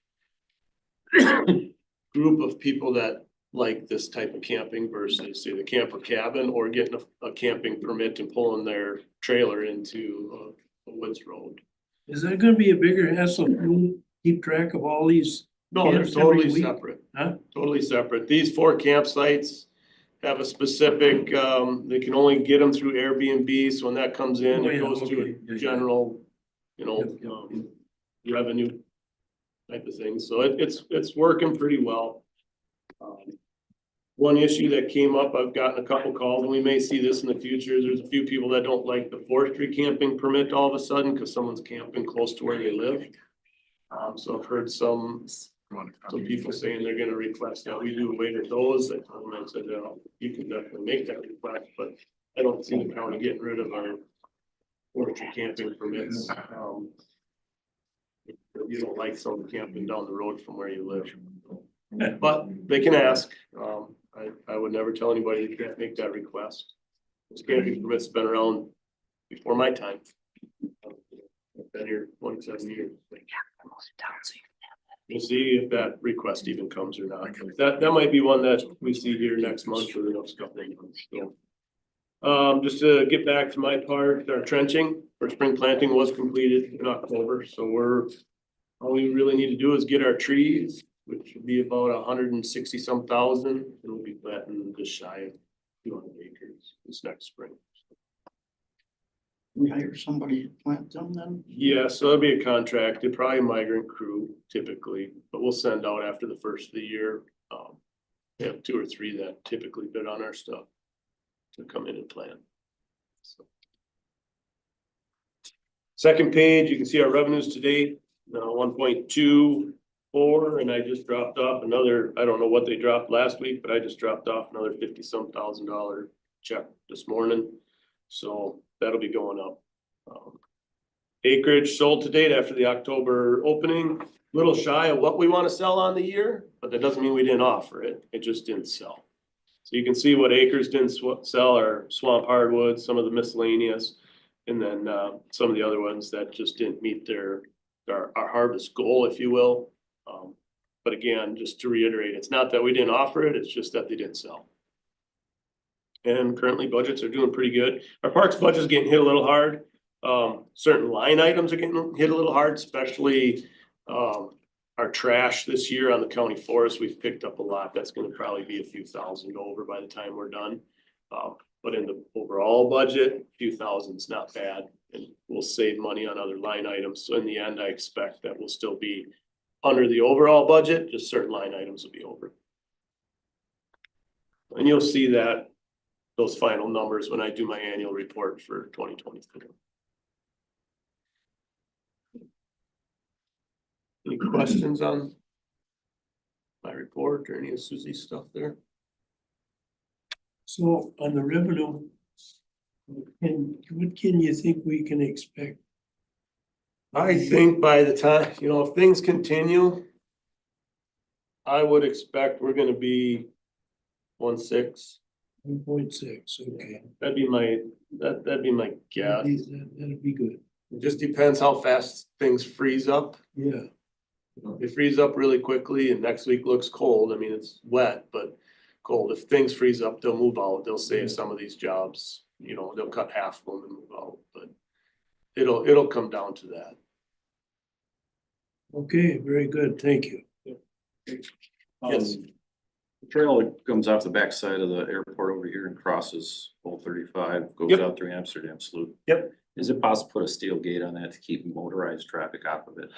group of people that like this type of camping versus say the camper cabin or getting a camping permit and pulling their trailer into a woods road. Is that gonna be a bigger hassle to keep track of all these? No, they're camps every totally week? separate. Huh? Totally separate. These 4 campsites have a specific, they can only get them through Airbnb, so when that comes in, Oh, it yeah, goes okay. to Yeah, a yeah. general, you know, Yep, revenue type of thing. So it's working pretty well. One issue that came up, I've gotten a couple calls, and we may see this in the future, is there's a few people that don't like the forestry camping permit all of a sudden, because someone's camping close to where they live. So I've heard some people saying they're gonna request that we do away with those. I told them, I said, you can definitely make that request, but I don't see the county getting rid of our forestry camping permits. If you don't like someone camping down the road from where you live. But they can ask. I would never tell anybody they can't make that request. This camping permit's been around before my time. I've been here 27 years. We'll see if that request even comes or not. That might be one that we see here next month or the next couple of months. So, just to get back to my part, our trenching for spring planting was completed in October. So all we really need to do is get our trees, which would be about 160 some thousand, and we'll be planting just shy of 200 acres this next spring. We hire somebody to plant them then? Yeah, so it'll be a contract, it'd probably migrant crew typically, but we'll send out after the first of the year. We have 2 or 3 that typically bid on our stuff to come in and plan. So. Second page, you can see our revenues to date, 1.24, and I just dropped off another, I don't know what they dropped last week, but I just dropped off another $50-some thousand check this morning. So that'll be going up. Acreage sold to date after the October opening, little shy of what we want to sell on the year, but that doesn't mean we didn't offer it. It just didn't sell. So you can see what acres didn't sell are swamp hardwoods, some of the miscellaneous, and then some of the other ones that just didn't meet our harvest goal, if you will. But again, just to reiterate, it's not that we didn't offer it, it's just that they didn't sell. And currently budgets are doing pretty good. Our parks budget is getting hit a little hard. Certain line items are getting hit a little hard, especially our trash this year on the county forest. We've picked up a lot. That's gonna probably be a few thousand over by the time we're done. But in the overall budget, a few thousand's not bad, and we'll save money on other line items. So in the end, I expect that we'll still be under the overall budget, just certain line items will be over. And you'll see that, those final numbers when I do my annual report for 2023. Any questions on my report or any of Susie's stuff there? So on the revenue, what can you think we can expect? I think by the time, if things continue, I would expect we're gonna be 1.6. 1.6, okay. That'd be my guess. That'd be good. It just depends how fast things freeze up. Yeah. If they freeze up really quickly and next week looks cold, I mean, it's wet, but cold. If things freeze up, they'll move out. They'll save some of these jobs, they'll cut half of them and move out, but it'll come down to that. Okay, very good. Thank you. Yes. The trail comes off the backside of the airport over here and crosses 35, goes Yep. out through Amsterdam Slough. Yep. Is it possible to put a steel gate on that to keep motorized traffic off of it?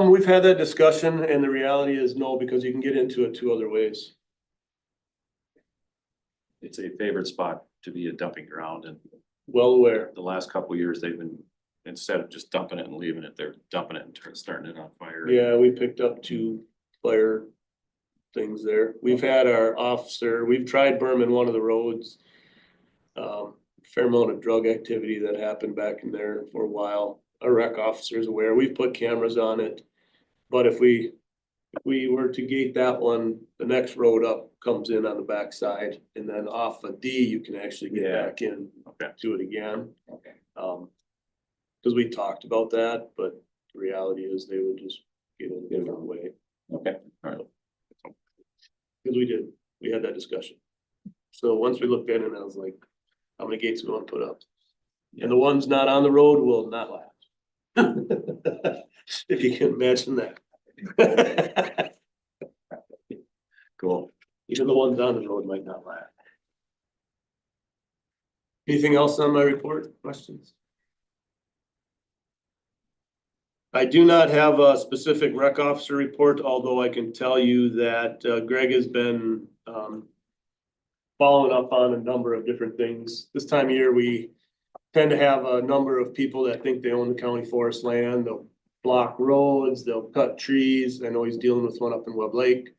We've had that discussion and the reality is no, because you can get into it 2 other ways. It's a favorite spot to be a dumping ground, and Well aware. the last couple of years, they've been, instead of just dumping it and leaving it, they're dumping it and starting it on fire. Yeah, we picked up 2 fire things there. We've had our officer, we've tried berming one of the roads. Fair amount of drug activity that happened back in there for a while. Our rec officer is aware. We've put cameras on it. But if we were to gate that one, the next road up comes in on the backside, and then off of D, you can actually get Yeah. back in Okay. to it again. Okay. Cause we talked about that, but the reality is they would just get in a different way. Okay, all right. Cause we had that discussion. So once we looked at it, I was like, how many gates we want to put up? And the ones not on the road will not last. If you can imagine that. Cool. Even the ones on the road might not last. Anything else on my report? Questions? I do not have a specific rec officer report, although I can tell you that Greg has been following up on a number of different things. This time of year, we tend to have a number of people that think they own the county forest land. They'll block roads, they'll cut trees. I know he's dealing with one up in Webb Lake.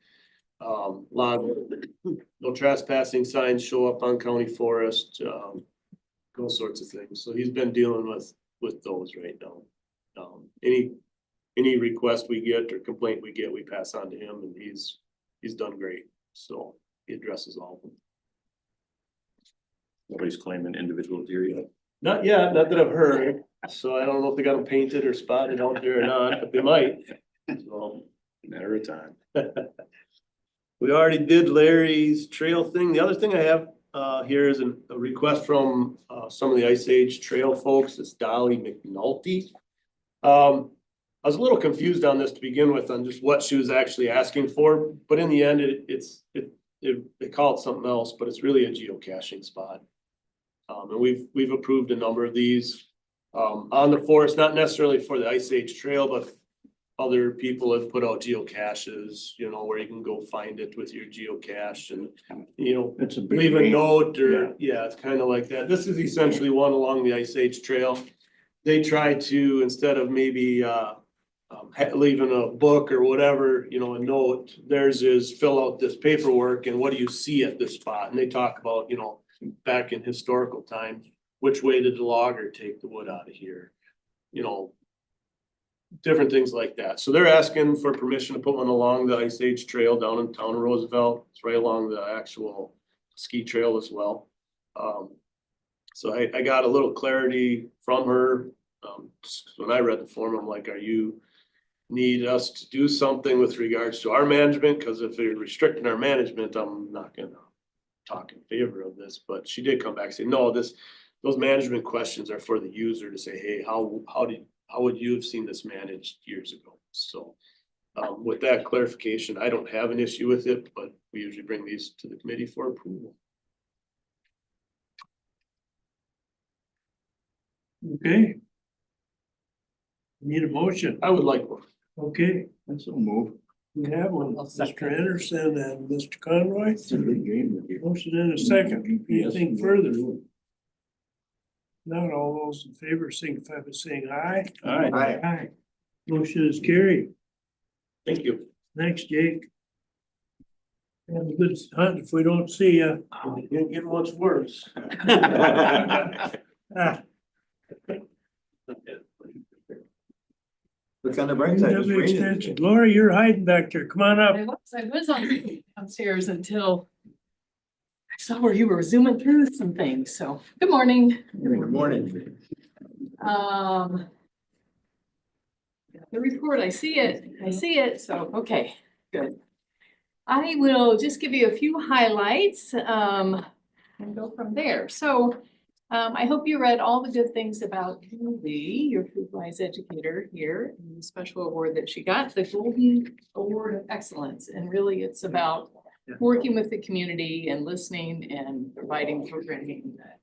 Lot of no trespassing signs show up on county forest, those sorts of things. So he's been dealing with those right now. Any request we get or complaint we get, we pass on to him, and he's done great. So he addresses all of them. Nobody's claiming individual deer yet. Not yet, not that I've heard. So I don't know if they got them painted or spotted out there or not, but they might. So Matter of time. we already did Larry's trail thing. The other thing I have here is a request from some of the Ice Age trail folks. It's Dolly McNulty. I was a little confused on this to begin with on just what she was actually asking for, but in the end, they call it something else, but it's really a geocaching spot. And we've approved a number of these. on the forest, not necessarily for the Ice Age Trail, but other people have put out geocaches, you know, where you can go find it with your geocache and, you know, It's a big. leave a deal. note or, yeah, it's kind of like that. This is essentially one along the Ice Age Trail. They try to, instead of maybe, leaving a book or whatever, you know, a note, theirs is fill out this paperwork and what do you see at this spot? And they talk about, you know, back in historical times, which way did the logger take the wood out of here? You know, different things like that. So they're asking for permission to put one along the Ice Age Trail down in town of Roosevelt. It's right along the actual ski trail as well. So I got a little clarity from her. Just when I read the form, I'm like, are you need us to do something with regards to our management? Because if they're restricting our management, I'm not gonna talk in favor of this. But she did come back and say, no, those management questions are for the user to say, hey, how would you have seen this managed years ago? So with that clarification, I don't have an issue with it, but we usually bring these to the committee for approval. Okay. Need a motion. I would like one. Okay, That's a move. we have one, Mr. Anderson and Mr. Conroy. It's a big game with you. Motion in a second. Anything further? Not all those in favor signify by saying aye. Aye. Aye. Motion is carried. Thank you. Thanks, Jake. Have a good hunt. If we don't see you, it can't get much worse. Ah, Look on the bright side, it's WW raining. extension. Laura, you're hiding back there. Come on up. I was on downstairs until I saw where you were zooming through some things, so, good morning. Good morning. The report, I see it, so, okay, good. I will just give you a few highlights, and go from there. So, I hope you read all the good things about Julie, your Food Wise educator here, and the special award that she got, the Golden Award of Excellence. And really, it's about working with the community and listening and providing programming that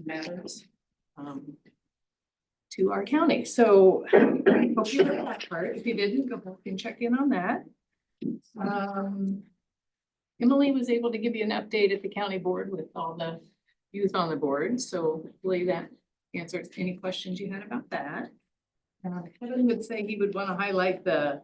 matters to our county. So I hope you read that part. If you didn't, go back and check in on that. Emily was able to give you an update at the county board with all the youth on the board, so hopefully that answers any questions you had about that. Kevin would say he would want to highlight the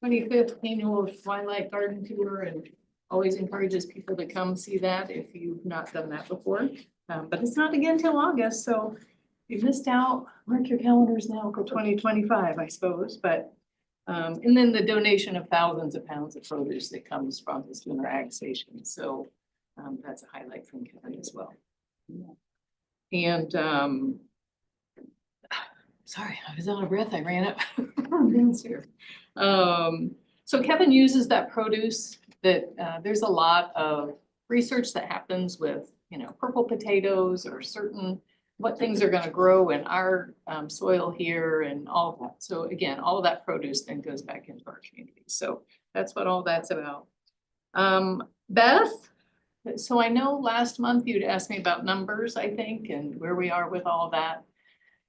25th annual Twilight Garden Tour and always encourages people to come see that if you've not done that before. But it's not again till August, so if you missed out, mark your calendars now for 2025, I suppose. But and then the donation of thousands of pounds of produce that comes from the Sooner Ag Station. So that's a highlight from Kevin as well. And sorry, I was out of breath. I ran up downstairs. So Kevin uses that produce that there's a lot of research that happens with, you know, purple potatoes or certain what things are going to grow in our soil here and all of that. So again, all of that produce then goes back into our community. So that's what all that's about. Beth, so I know last month you'd asked me about numbers, I think, and where we are with all of that.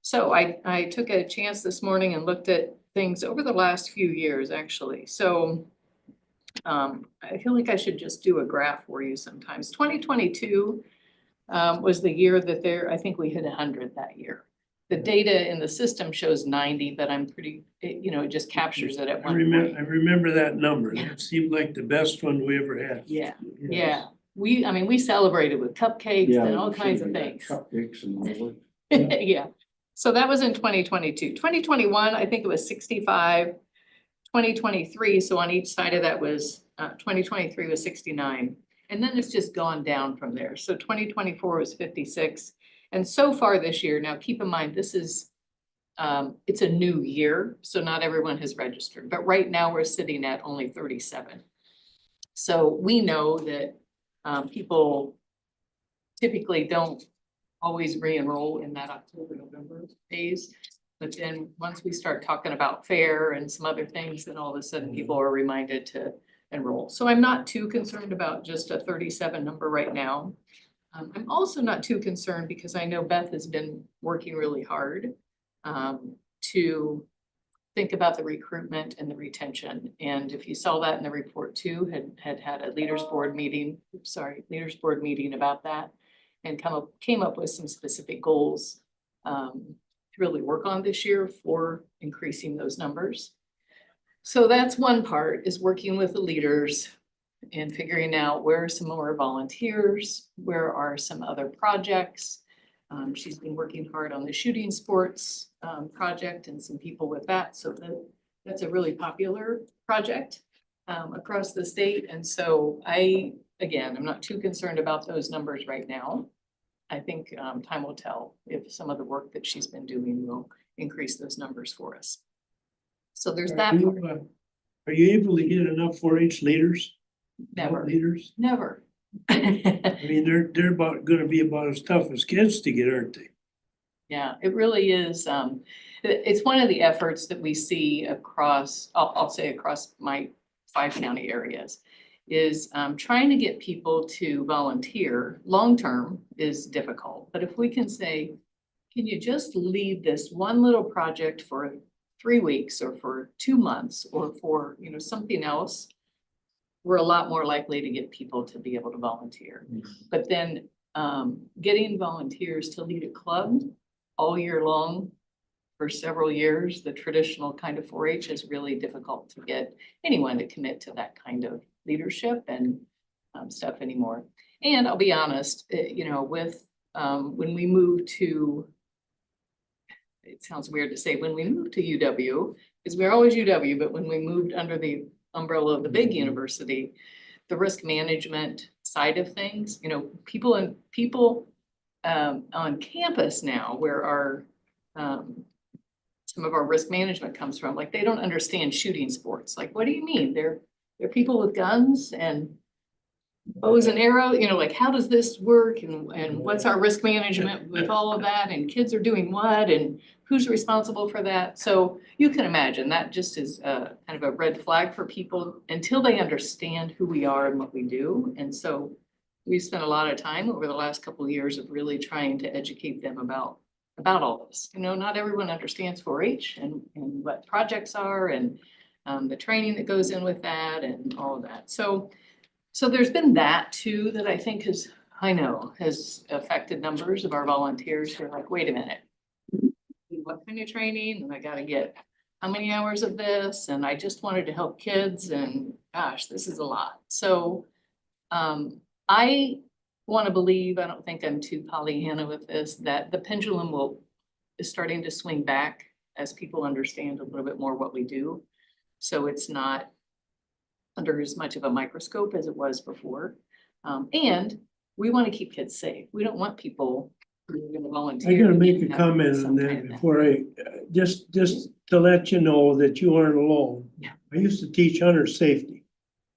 So I took a chance this morning and looked at things over the last few years, actually. So I feel like I should just do a graph for you sometimes. 2022 was the year that I think we hit 100 that year. The data in the system shows 90, but I'm pretty, it just captures it at I one point. remember that number. It seemed like the best one we ever had. Yeah, yeah. We celebrated with cupcakes and all kinds of things. Cupcakes and all Yeah, so that was in 2022. 2021, I think it was 65. 2023, so on each side of that was 2023 was 69. And then it's just gone down from there. So 2024 was 56. And so far this year, now keep in mind, this is, it's a new year, so not everyone has registered. But right now we're sitting at only 37. So we know that people typically don't always re-enroll in that October, November phase. But then once we start talking about fair and some other things, then all of a sudden people are reminded to enroll. So I'm not too concerned about just a 37 number right now. I'm also not too concerned because I know Beth has been working really hard to think about the recruitment and the retention. And if you saw that in the report too, had a leaders board meeting, about that. And came up with some specific goals to really work on this year for increasing those numbers. So that's one part, is working with the leaders and figuring out where are some more volunteers, where are some other projects. She's been working hard on the shooting sports project and some people with that, so that's a really popular project across the state. And so I'm not too concerned about those numbers right now. I think time will tell if some of the work that she's been doing will increase those numbers for us. So there's that part. Are you able to get enough 4-H leaders? Never. Leaders? Never. I mean, they're gonna be about as tough as kids to get, aren't they? Yeah, it really is. It's one of the efforts that we see across, I'll say across my 5 county areas, is trying to get people to volunteer. Long-term is difficult, but if we can say, can you just lead this one little project for 3 weeks or for 2 months or for, something else, we're a lot more likely to get people to be able to volunteer. But then getting volunteers to lead a club all year long for several years, the traditional kind of 4-H, is really difficult to get anyone to commit to that kind of leadership and stuff anymore. And I'll be honest, with when we moved to, it sounds weird to say when we moved to UW, because we're always UW, but when we moved under the umbrella of the big university, the risk management side of things, people on campus now, where our some of our risk management comes from, like, they don't understand shooting sports. Like, what do you mean? They're people with guns and bows and arrows, like, how does this work? And what's our risk management with all of that? And kids are doing what? And who's responsible for that? So you can imagine that just is kind of a red flag for people until they understand who we are and what we do. And so we spent a lot of time over the last couple of years of really trying to educate them about all this. Not everyone understands 4-H and what projects are and the training that goes in with that and all of that. So there's been that too, that I think has affected numbers of our volunteers who are like, wait a minute, what kind of training? And I gotta get how many hours of this? And I just wanted to help kids, and gosh, this is a lot. So I want to believe, I don't think I'm too Pollyanna with this, that the pendulum is starting to swing back as people understand a little bit more what we do. So it's not under as much of a microscope as it was before. And we want to keep kids safe. We don't want people who are going to volunteer. I gotta make a and have comment some on kind that of before just to let you know that you aren't alone. Yeah. I used to teach hunter safety,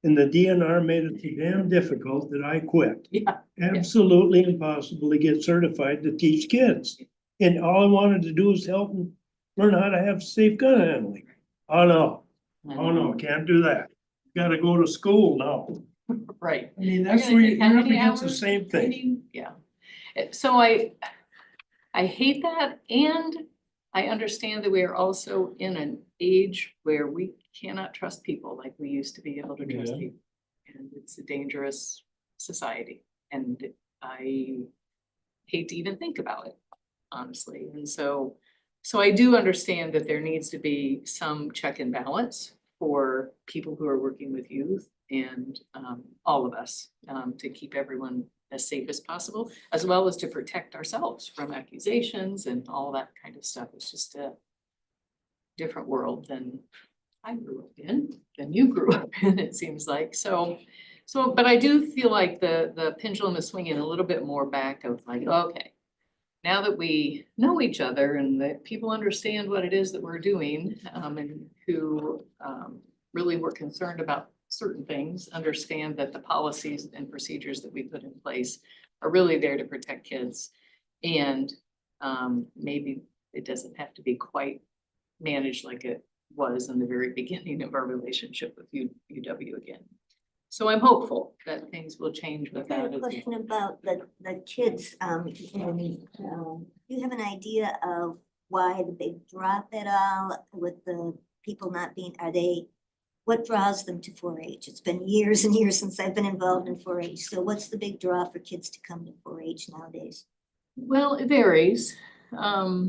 and the DNR made it so damn difficult that I quit. Yeah. Absolutely impossible to get certified to teach kids. And all I wanted to do was help them learn how to have safe gun handling. Oh, no, can't do that. Gotta go to school now. Right. I mean, They're that's gonna where take you're how up many against the hours same thing. training? Yeah. So I hate that, and I understand that we are also in an age where we cannot trust people like we used to be able to trust Yeah. people. And it's a dangerous society, and I hate to even think about it, honestly. And so I do understand that there needs to be some check and balance for people who are working with youth and all of us to keep everyone as safe as possible, as well as to protect ourselves from accusations and all that kind of stuff. It's just a different world than I grew up in, than you grew up in, it seems like. So, but I do feel like the pendulum is swinging a little bit more back of like, okay, now that we know each other and that people understand what it is that we're doing, and who really were concerned about certain things, understand that the policies and procedures that we put in place are really there to protect kids. And maybe it doesn't have to be quite managed like it was in the very beginning of our relationship with UW again. So I'm hopeful that things will change I with got that. a as well. question about the kids, you have an idea of why the big drop at all with the people not being, what draws them to 4-H? It's been years and years since I've been involved in 4-H, so what's the big draw for kids to come to 4-H nowadays? Well, it varies. I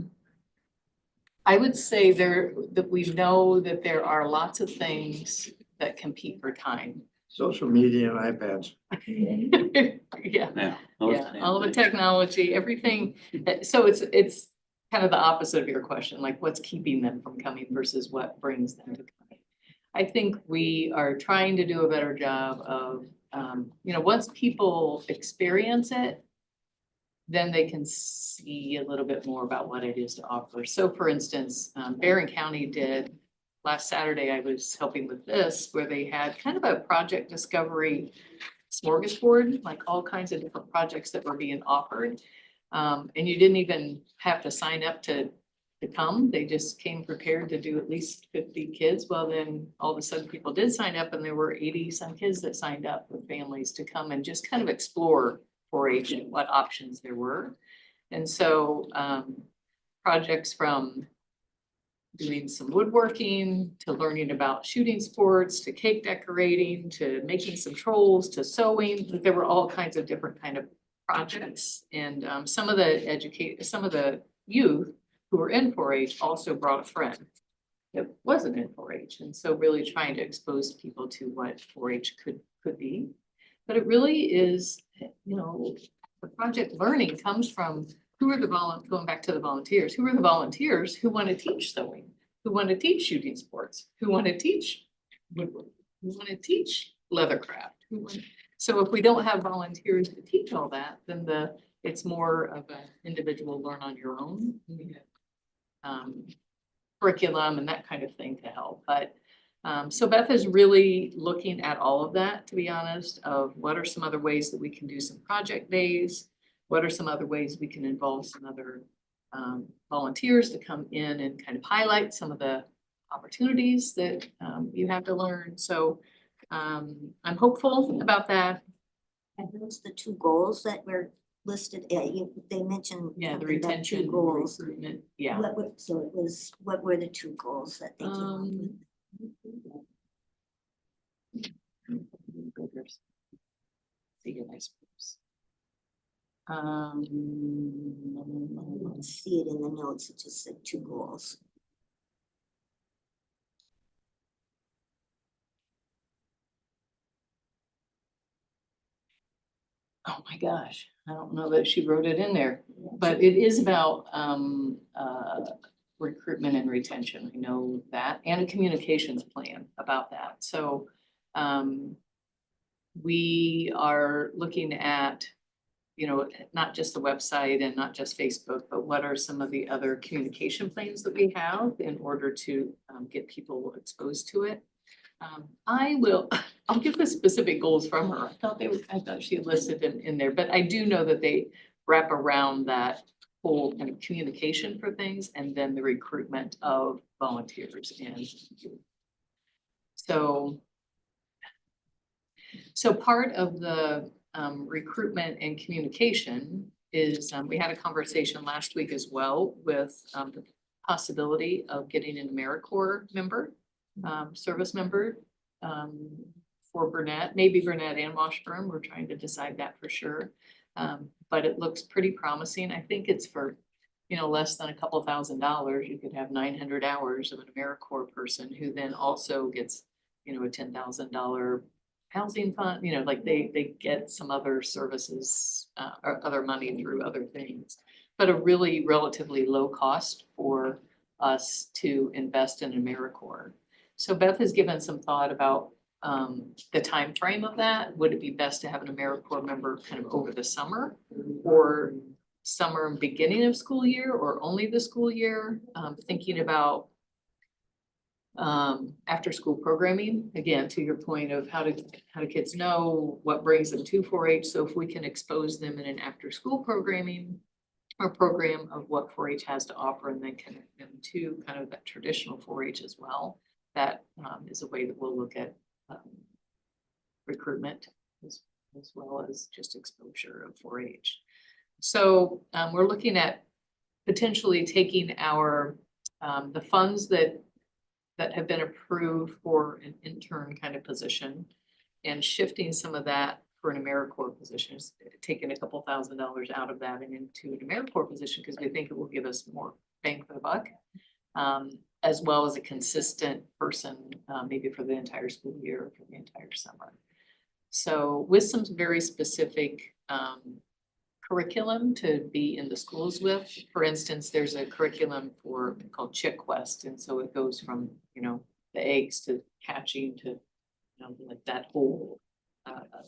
would say that we know that there are lots of things that compete for time. Social media and iPads. Yeah, Yeah. those yeah, same all the things. technology, everything. So it's kind of the opposite of your question, like what's keeping them from coming versus what brings them to coming. I think we are trying to do a better job of, once people experience it, then they can see a little bit more about what it is to offer. So for instance, Barron County did, last Saturday, I was helping with this, where they had kind of a project discovery smorgasbord, like all kinds of different projects that were being offered. And you didn't even have to sign up to come. They just came prepared to do at least 50 kids. Well, then all of a sudden people did sign up and there were 80 some kids that signed up with families to come and just kind of explore 4-H and what options there were. And so projects from doing some woodworking to learning about shooting sports to cake decorating to making some trolls to sewing. There were all kinds of different kind of projects. And some of the youth who were in 4-H also brought a friend that wasn't in 4-H. And so really trying to expose people to what 4-H could be. But it really is, the project learning comes from going back to the volunteers, who are the volunteers who want to teach sewing, who want to teach shooting sports, who want to teach woodworking, who want to teach leathercraft. So if we don't have volunteers to teach all that, then it's more of an individual learn on your own. We have curriculum and that kind of thing to help. But so Beth is really looking at all of that, to be honest, of what are some other ways that we can do some project days? What are some other ways we can involve some other volunteers to come in and kind of highlight some of the opportunities that you have to learn. So I'm hopeful about that. And those the two goals that were listed, they mentioned. Yeah, the something about retention, two goals. recruitment, yeah. What were the two goals that they came up with? See you, I suppose. I didn't see it in the notes, it just said two goals. Oh my gosh, I don't know that she wrote it in there, but it is about recruitment and retention. I know that, and a communications plan about that. So we are looking at, not just the website and not just Facebook, but what are some of the other communication plans that we have in order to get people exposed to it. I'll give the specific goals from her. I thought she listed them in there, but I do know that they wrap around that whole kind of communication for things and then the recruitment of volunteers and so part of the recruitment and communication is we had a conversation last week as well with the possibility of getting an AmeriCorps member. Service member for Burnett, maybe Burnett and Washburn. We're trying to decide that for sure. But it looks pretty promising. I think it's for, less than a couple $1,000. You could have 900 hours of an AmeriCorps person who then also gets, a $10,000 housing fund, like they get some other services or other money through other things, but a really relatively low cost for us to invest in AmeriCorps. So Beth has given some thought about the time frame of that. Would it be best to have an AmeriCorps member kind of over the summer or summer and beginning of school year or only the school year? Thinking about after school programming, again, to your point of how do kids know what brings them to 4-H. So if we can expose them in an after school programming or program of what 4-H has to offer and then connect them to kind of that traditional 4-H as well. That is a way that we'll look at recruitment as well as just exposure of 4-H. So we're looking at potentially taking our, the funds that have been approved for an intern kind of position and shifting some of that for an AmeriCorps position, taking a couple $1,000s out of that and into an AmeriCorps position, because we think it will give us more bang for the buck. As well as a consistent person, maybe for the entire school year, or for the entire summer. So with some very specific curriculum to be in the schools with. For instance, there's a curriculum called Chick Quest, and so it goes from, you know, the eggs to hatching to, you know, like that whole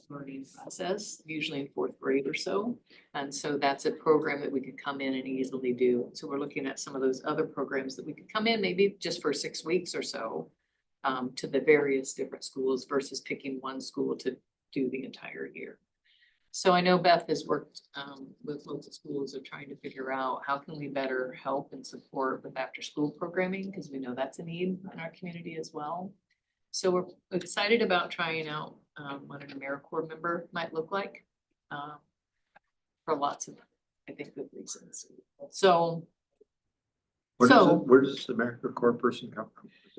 learning process, usually in 4th grade or so. And so that's a program that we could come in and easily do. So we're looking at some of those other programs that we could come in maybe just for 6 weeks or so to the various different schools versus picking one school to do the entire year. So I know Beth has worked with local schools of trying to figure out how can we better help and support with after school programming, because we know that's a need in our community as well. So we're excited about trying out what an AmeriCorps member might look like for lots of, I think, good reasons. So Where does the AmeriCorps person come from? Is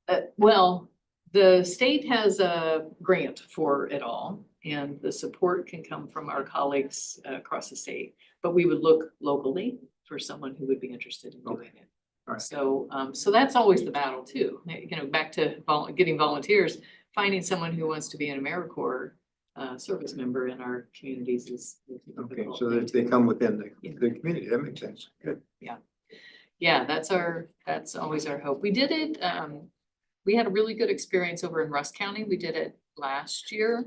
it- well, the state has a grant for it all, and the support can come from our colleagues across the state. But we would look locally for someone who would be interested in doing it. All right. So, so that's always the battle too. You know, back to getting volunteers, finding someone who wants to be an AmeriCorps service member in our communities is. a Okay, difficult so thing they to do. come within the community. That makes sense. Good. Yeah, that's always our hope. We did it, we had a really good experience over in Russ County. We did it last year.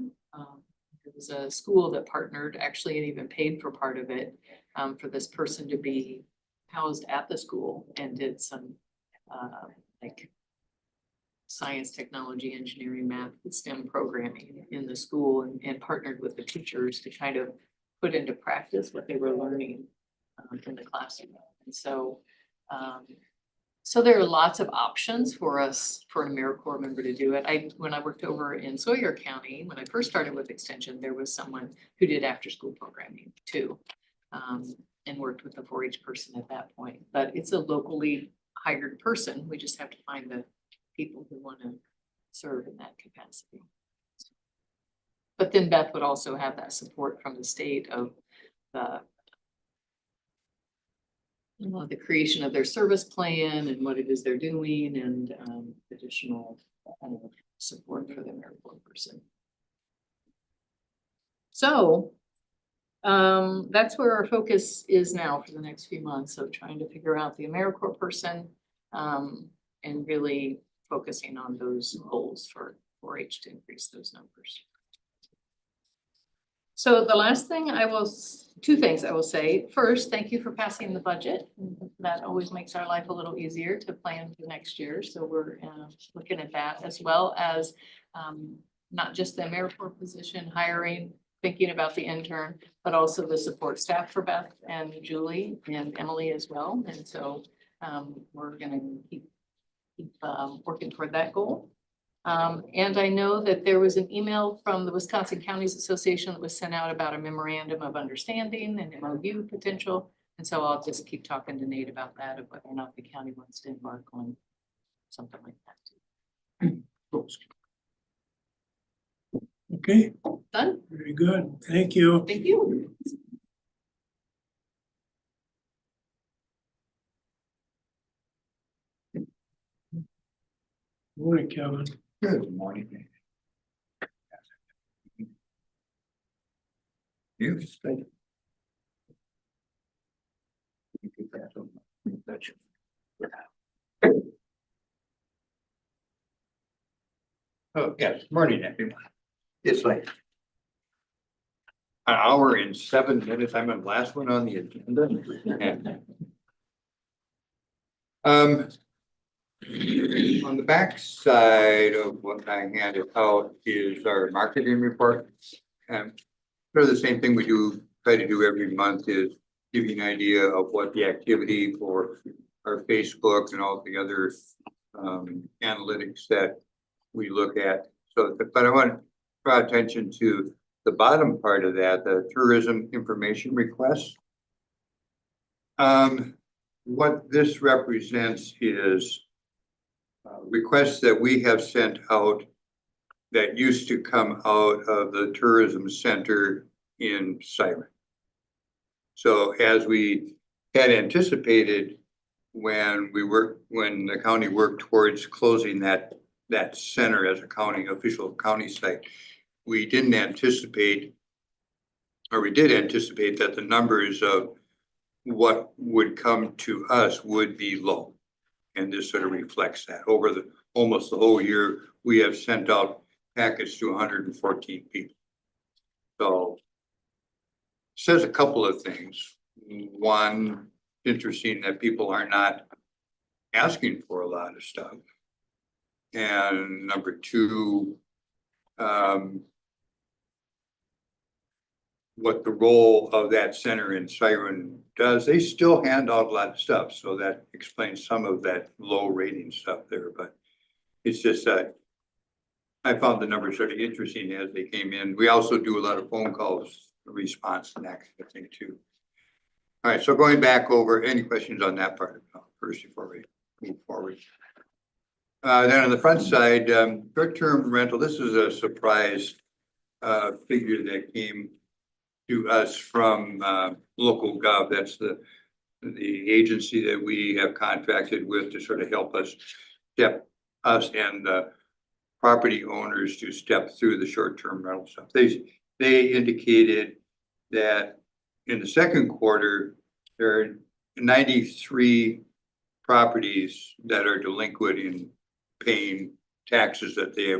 It was a school that partnered actually and even paid for part of it for this person to be housed at the school and did some like science, technology, engineering, math, STEM programming in the school and partnered with the teachers to kind of put into practice what they were learning in the classroom. And so, so there are lots of options for us, for an AmeriCorps member to do it. When I worked over in Sawyer County, when I first started with Extension, there was someone who did after-school programming too, and worked with the 4-H person at that point. But it's a locally hired person. We just have to find the people who want to serve in that capacity. But then Beth would also have that support from the state of the creation of their service plan and what it is they're doing and additional support for the AmeriCorps person. So that's where our focus is now for the next few months. So trying to figure out the AmeriCorps person and really focusing on those goals for 4-H to increase those numbers. So the last thing two things I will say. First, thank you for passing the budget. That always makes our life a little easier to plan for next year. So we're looking at that, as well as not just the AmeriCorps position hiring, thinking about the intern, but also the support staff for Beth and Julie and Emily as well. And so we're gonna keep working toward that goal. And I know that there was an email from the Wisconsin Counties Association that was sent out about a memorandum of understanding and MOU potential. And so I'll just keep talking to Nate about that, of whether or not the county wants to embark on something like that too. Okay, Done? very good. Thank you. Thank you. Morning, Kevin. Good morning. You stay. Oh, yes, morning, everyone. It's like an hour and 7 minutes. I'm the last one on the agenda. On the back side of what I handed out is our marketing report. Sort of the same thing we try to do every month, is give you an idea of what the activity for our Facebook and all the other analytics that we look at. So, but I want to draw attention to the bottom part of that, the tourism information request. What this represents is requests that we have sent out that used to come out of the tourism center in Siren. So as we had anticipated when the county worked towards closing that center as a official county site, we didn't anticipate, or we did anticipate that the numbers of what would come to us would be low. And this sort of reflects that. Over almost the whole year, we have sent out packets to 114 people. So says a couple of things. One, interesting that people are not asking for a lot of stuff. And number two, what the role of that center in Siren does, they still hand out a lot of stuff. So that explains some of that low rating stuff there, but it's just that I found the numbers sort of interesting as they came in. We also do a lot of phone calls, response and that kind of thing too. All right, so going back over, any questions on that part first before we move forward? Then on the front side, short-term rental, this is a surprise figure that came to us from local gov. That's the agency that we have contracted with to sort of help us and the property owners to step through the short-term rental stuff. They indicated that in the second quarter, there are 93 properties that are delinquent in paying taxes that they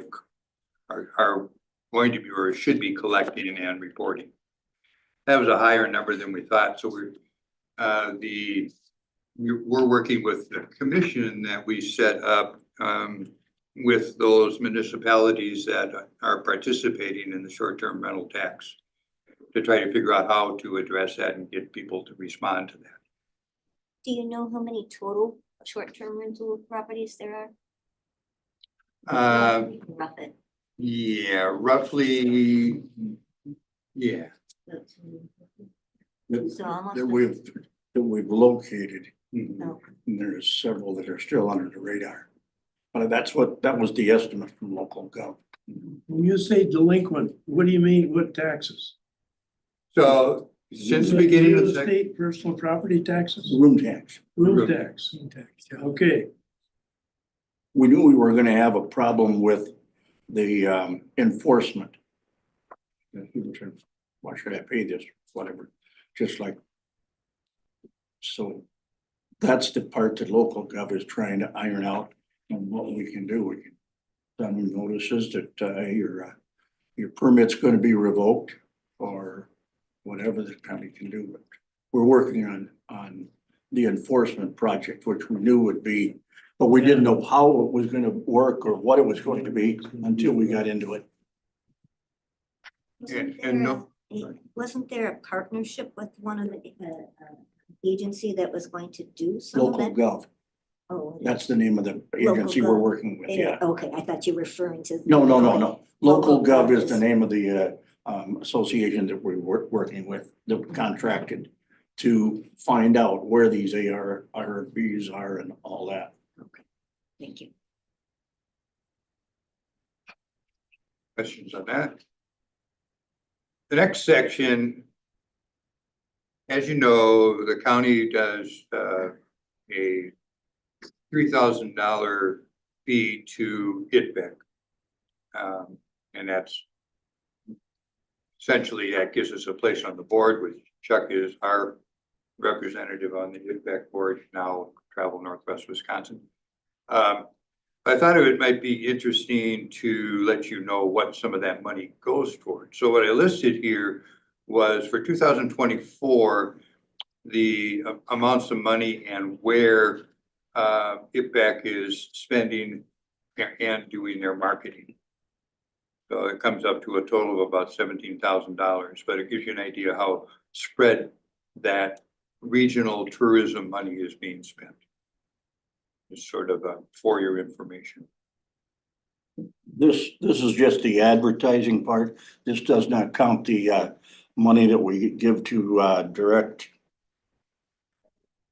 are going to be or should be collecting and reporting. That was a higher number than we thought. So we're working with the commission that we set up with those municipalities that are participating in the short-term rental tax to try to figure out how to address that and get people to respond to that. Do you know how many total short-term rental properties there are? You can rough it. Yeah, roughly, yeah. So almost. That we've located, Oh, and there's several that are still under the radar. But that was the estimate from local gov. When you say delinquent, what do you mean? What taxes? So since the beginning of Real the second, estate, personal property taxes, Room tax. room tax. Okay, We knew we were gonna have a problem with the enforcement. Why should I pay this? Whatever, just like. So that's the part that local gov is trying to iron out and what we can do. We can send notices that your permit's gonna be revoked or whatever the county can do. But we're working on the enforcement project, which we knew would be, but we didn't know how it was gonna work or what it was going to be until we got into it. Wasn't there a partnership with one of the agency that was going to do some of Local that? gov, Oh, that's the name of the agency we're working with, yeah. Okay, I thought you were referring to. No. Local Local gov is gov the is- name of the association that we're working with, that we contracted to find out where these ARBs are and all that. Thank you. questions on that? The next section, as you know, the county does a $3,000 fee to ITBEC. And that's essentially, that gives us a place on the board, which Chuck is our representative on the ITBEC board, now Travel Northwest Wisconsin. I thought it might be interesting to let you know what some of that money goes towards. So what I listed here was for 2024, the amounts of money and where ITBEC is spending and doing their marketing. So it comes up to a total of about $17,000, but it gives you an idea how spread that regional tourism money is being spent. It's sort of for your information. This is just the advertising part. This does not count the money that we give to direct.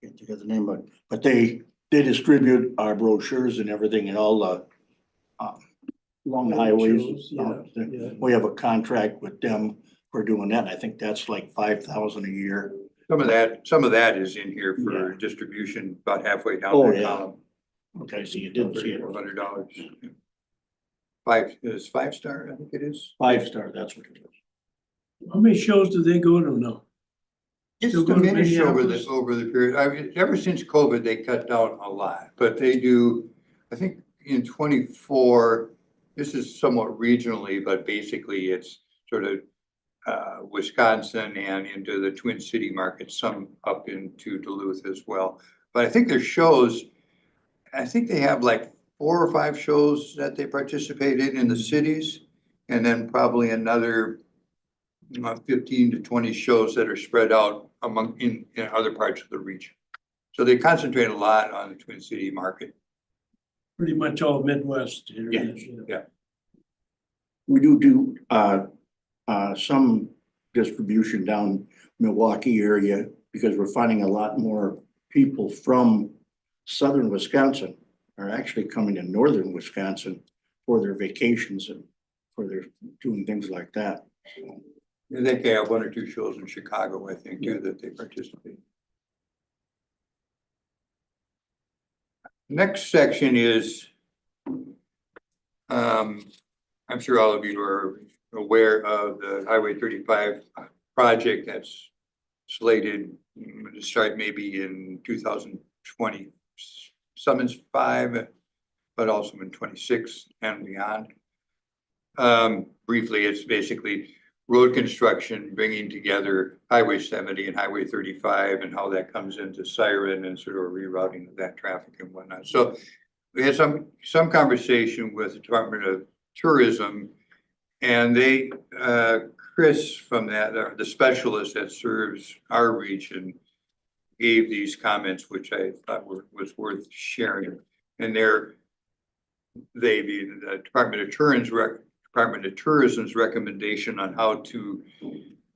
Can't think of the name of it, but they distribute our brochures and everything and all the along the highways. Yeah. We have a contract with them for doing that. I think that's like 5,000 a year. Some of that is in here for distribution, about halfway down Oh, the yeah. column. Okay, so you didn't see it. $400. Is 5-star, I think it is. 5-star, that's what it is. How many shows do they go to now? It's Still go to diminished Minneapolis? over the period. I mean, ever since COVID, they cut down a lot, but they do, I think in 24, this is somewhat regionally, but basically it's sort of Wisconsin and into the Twin City market, some up into Duluth as well. But I think their shows, I think they have like 4 or 5 shows that they participate in the cities, and then probably another 15 to 20 shows that are spread out among in other parts of the region. So they concentrate a lot on the Twin City market. Pretty much all Midwest. Yeah. Yeah. We do some distribution down Milwaukee area because we're finding a lot more people from southern Wisconsin are actually coming to northern Wisconsin for their vacations and for their doing things like that. And they have 1 or 2 shows in Chicago, I think, too, that they participate. Next section is, I'm sure all of you are aware of the Highway 35 project that's slated to start maybe in 2020, some in 5, but also in 26 and beyond. Briefly, it's basically road construction, bringing together Highway 70 and Highway 35 and how that comes into Siren and sort of rerouting of that traffic and whatnot. So we had some conversation with the Department of Tourism, and they, Chris from that, the specialist that serves our region, gave these comments, which I thought was worth sharing. And the Department of Tourism's recommendation on how to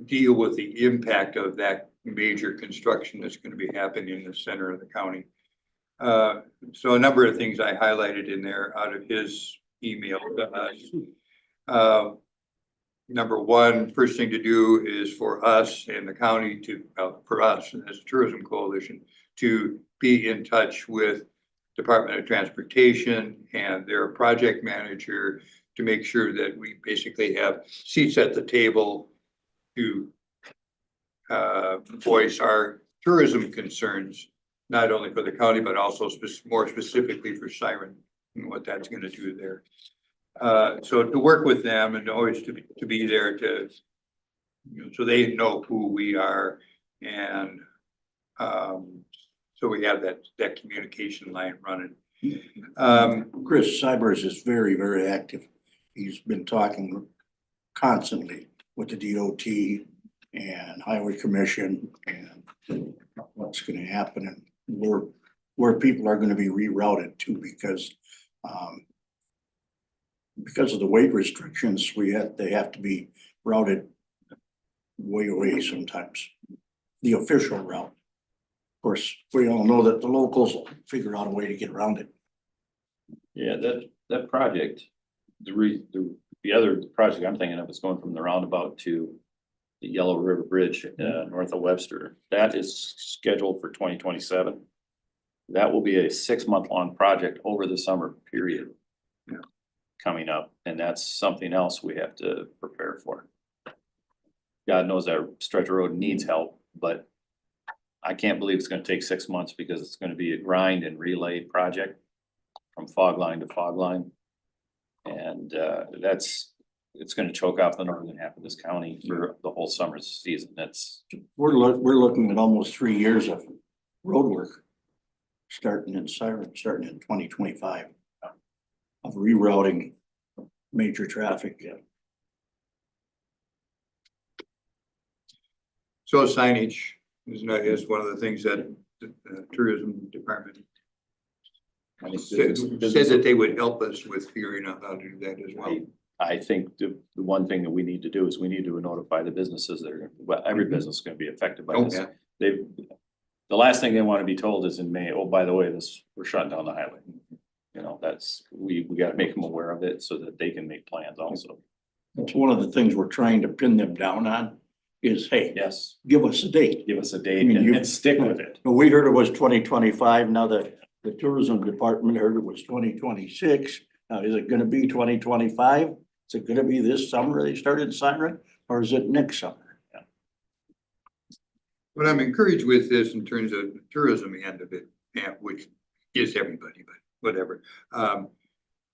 deal with the impact of that major construction that's going to be happening in the center of the county. So a number of things I highlighted in there out of his email to us. Number one, first thing to do is for us and the county to, for us as a tourism coalition, to be in touch with Department of Transportation and their project manager to make sure that we basically have seats at the table to voice our tourism concerns, not only for the county, but also more specifically for Siren and what that's going to do there. So to work with them and always to be there to, so they know who we are, and so we have that communication line running. Chris Cybers is very, very active. He's been talking constantly with the DOT and Highway Commission and what's going to happen and where people are going to be rerouted to, because of the weight restrictions, they have to be routed way away sometimes. The official route. Of course, we all know that the locals will figure out a way to get around it. Yeah, that project, the other project I'm thinking of is going from the roundabout to the Yellow River Bridge, north of Webster. That is scheduled for 2027. That will be a 6-month-long project over the summer period. Yeah. Coming up, and that's something else we have to prepare for. God knows that stretch of road needs help, but I can't believe it's gonna take 6 months because it's gonna be a grind and relay project from fog line to fog line. And it's gonna choke off the northern half of this county for the whole summer season. We're looking at almost 3 years of road work. Starting in Siren, starting in 2025. Of rerouting major traffic. So signage is one of the things that the tourism department I think Said business- that they would help us with figuring out how to do that as well. I think the one thing that we need to do is we need to notify the businesses that are, well, every business is gonna be affected by this. Okay. The last thing they wanna be told is in May, oh, by the way, we're shutting down the highway. You know, we gotta make them aware of it so that they can make plans also. That's one of the things we're trying to pin them down on is, hey, Yes, give us a date. give us a date I mean, you- and stick with it. We heard it was 2025. Now the tourism department heard it was 2026. Now, is it gonna be 2025? Is it gonna be this summer they started Siren, or is it next summer? What I'm encouraged with this in terms of the tourism end of it, which is everybody, but whatever,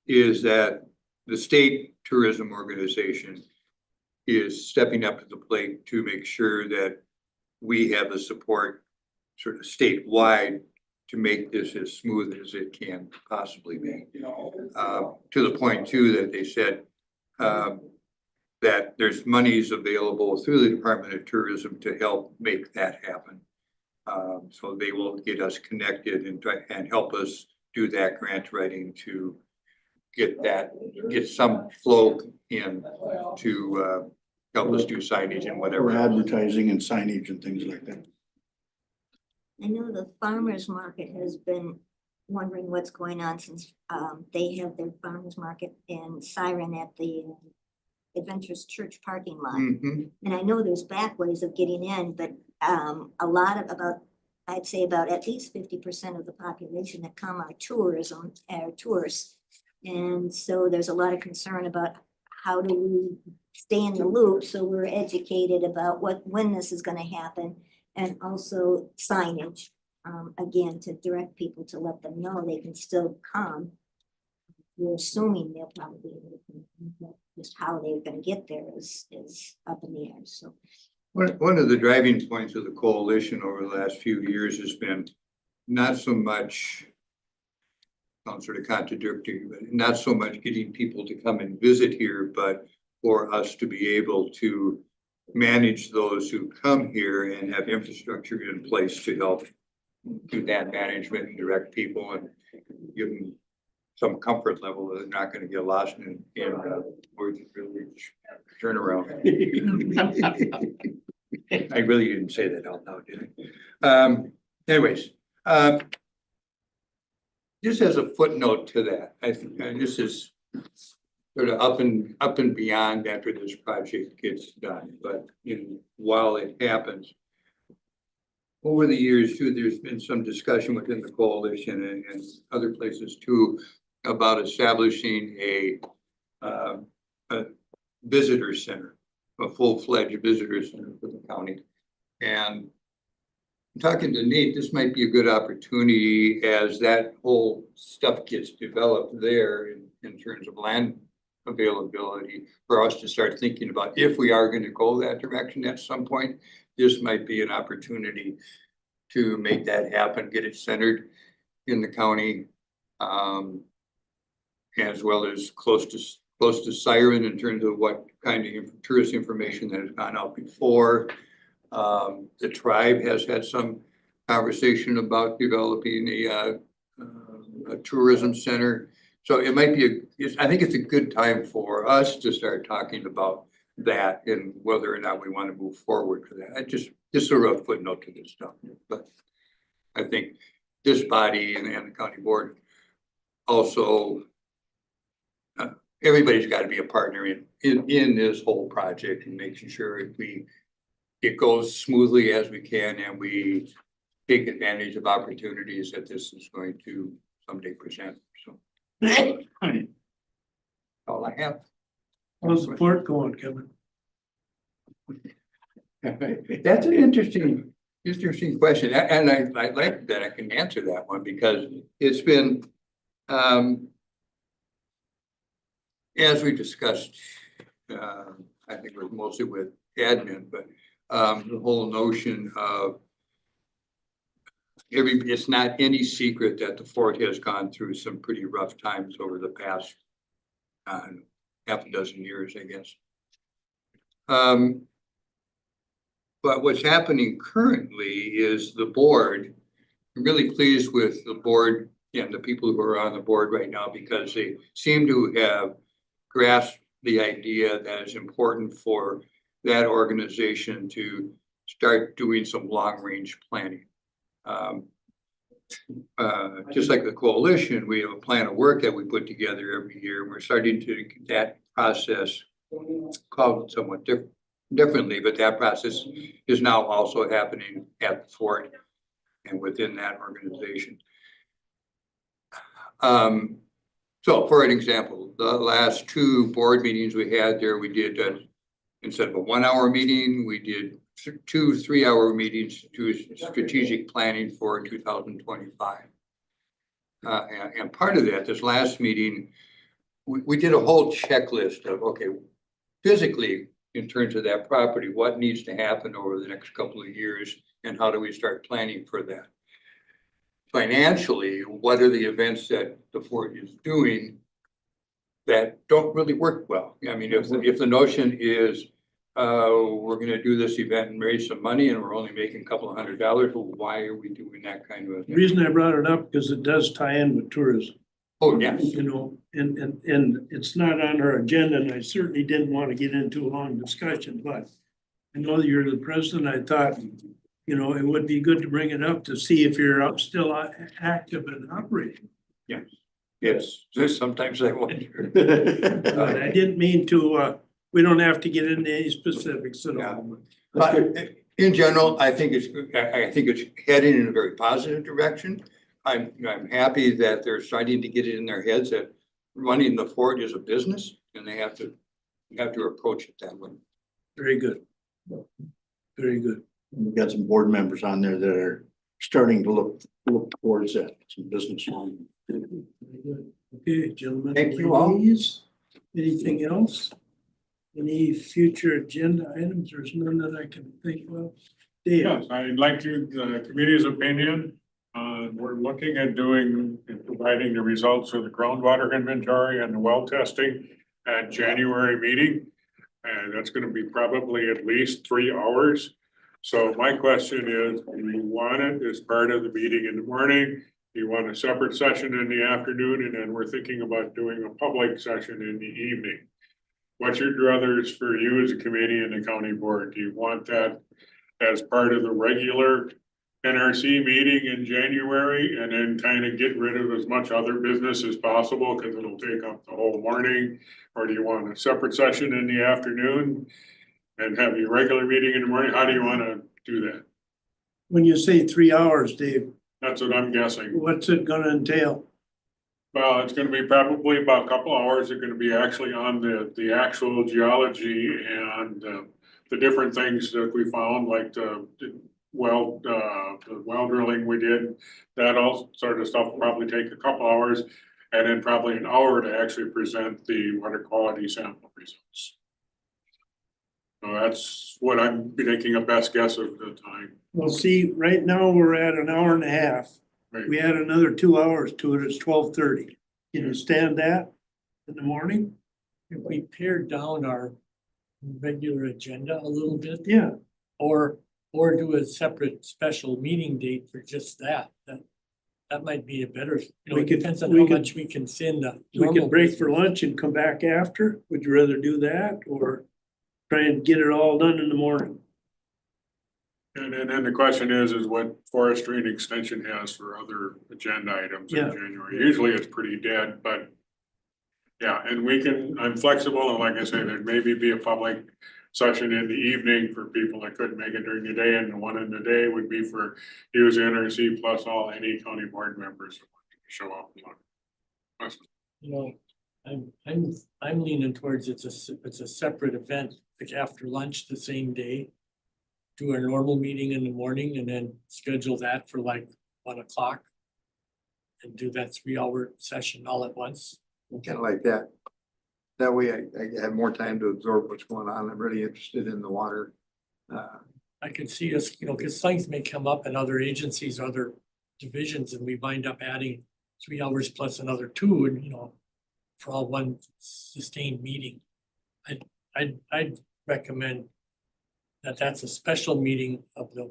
is that the state tourism organization is stepping up to the plate to make sure that we have the support sort of statewide to make this as smooth as it can possibly be. To the point too, that they said, that there's monies available through the Department of Tourism to help make that happen. So they will get us connected and help us do that grant writing to get some flow in to help us do signage and Or whatever. advertising and signage and things like that. I know the farmer's market has been wondering what's going on since they have their farmer's market in Siren at the Adventures Church parking lot. Mhm. And I know there's back ways of getting in, but a lot of I'd say about at least 50% of the population that come are tourists. And so there's a lot of concern about how do we stay in the loop, so we're educated about when this is gonna happen. And also signage, again, to direct people to let them know they can still come. We're assuming they'll probably be able to come, but just how they're gonna get there is up in the air, so. One of the driving points of the coalition over the last few years has been not so much, sounds sort of contradictory, but not so much getting people to come and visit here, but for us to be able to manage those who come here and have infrastructure in place to help do that management and direct people and give them some comfort level that they're not gonna get lost in words of village turnaround. I really didn't say that out loud, did I? Anyways, just as a footnote to that, I think, and this is sort of up and beyond after this project gets done, but while it happens, over the years too, there's been some discussion within the coalition and other places too about establishing a visitor center, a full-fledged visitor center for the county. And talking to Nate, this might be a good opportunity as that whole stuff gets developed there in terms of land availability for us to start thinking about if we are going to go that direction at some point. This might be an opportunity to make that happen, get it centered in the county, as well as close to Siren in terms of what kind of tourist information that has gone out before. The tribe has had some conversation about developing a tourism center. So it might be I think it's a good time for us to start talking about that and whether or not we want to move forward for that. I just sort of a footnote to this stuff, but I think this body and the county board also, everybody's got to be a partner in this whole project and making sure it goes smoothly as we can and we take advantage of opportunities that this is going to someday present. So all I have. How's the port going, Kevin? That's an interesting question. And I like that I can answer that one because it's been, as we discussed, I think it was mostly with admin, but the whole notion of it's not any secret that the fort has gone through some pretty rough times over the past half a dozen years, I guess. But what's happening currently is the board, I'm really pleased with the board and the people who are on the board right now, because they seem to have grasped the idea that it's important for that organization to start doing some long-range planning. Just like the coalition, we have a plan of work that we put together every year, and we're starting to get that process called somewhat differently, but that process is now also happening at the fort and within that organization. So for an example, the last 2 board meetings we had there, we did, instead of a 1-hour meeting, we did 2 3-hour meetings to strategic planning for 2025. And part of that, this last meeting, we did a whole checklist of, okay, physically, in terms of that property, what needs to happen over the next couple of years, and how do we start planning for that? Financially, what are the events that the fort is doing that don't really work well? I mean, if the notion is, we're gonna do this event and raise some money and we're only making a couple of $100, well, why are we doing that kind of The event? reason I brought it up, because it does tie in with tourism. Oh, yes. You know, and it's not on our agenda, and I certainly didn't want to get into a long discussion, but I know that you're the president. I thought, you know, it would be good to bring it up to see if you're still active and operating. Yes, sometimes I wonder. But I didn't mean to, we don't have to get into any specifics at all. But in general, I think it's heading in a very positive direction. I'm happy that they're starting to get it in their heads that running the fort is a business, and they have to approach it that way. Very good. Very good. We've got some board members on there that are starting to look towards that, some business. Very good. Okay, gentlemen. Thank you all. ladies, anything else? Any future agenda items? There's none that I can think of. Dave? Yes, I'd like to, the committee's opinion, we're looking at doing and providing the results of the groundwater inventory and the well testing at January meeting. And that's gonna be probably at least 3 hours. So my question is, do you want it as part of the meeting in the morning? Do you want a separate session in the afternoon? And then we're thinking about doing a public session in the evening. What's your druthers for you as a committee and the county board? Do you want that as part of the regular NRC meeting in January and then kind of get rid of as much other business as possible because it'll take up the whole morning? Or do you want a separate session in the afternoon and have your regular meeting in the morning? How do you want to do that? When you say 3 hours, Dave, That's what I'm guessing. what's it gonna entail? Well, it's gonna be probably about a couple hours. They're gonna be actually on the actual geology and the different things that we found, like the well drilling we did. That all sort of stuff will probably take a couple hours, and then probably an hour to actually present the water quality sample results. So that's what I'm thinking a best guess of the time. Well, see, right now we're at an hour and a half. Right. We add another 2 hours to it, it's 12:30. Can you stand that in the morning? If we pare down our regular agenda a little bit, Yeah, or do a separate special meeting date for just that, that might be a better, you know, We it could- depends on we how could- much we can send. we could break for lunch and come back after. Would you rather do that or try and get it all done in the morning? And then the question is what forestry and extension has for other agenda items in Yeah. January. Usually it's pretty dead, but yeah, and I'm flexible, and like I say, there maybe be a public session in the evening for people that couldn't make it during the day, and the one in the day would be for use NRC plus any county board members that want to show up. You know, I'm leaning towards it's a separate event, like after lunch the same day. Do our normal meeting in the morning and then schedule that for like 1 o'clock. And do that 3-hour session all at once. Kind of like that. That way I have more time to absorb what's going on. I'm really interested in the water. I could see us, you know, because things may come up in other agencies, other divisions, and we wind up adding 3 hours plus another 2, and you know, for all one sustained meeting. I'd recommend that that's a special meeting of the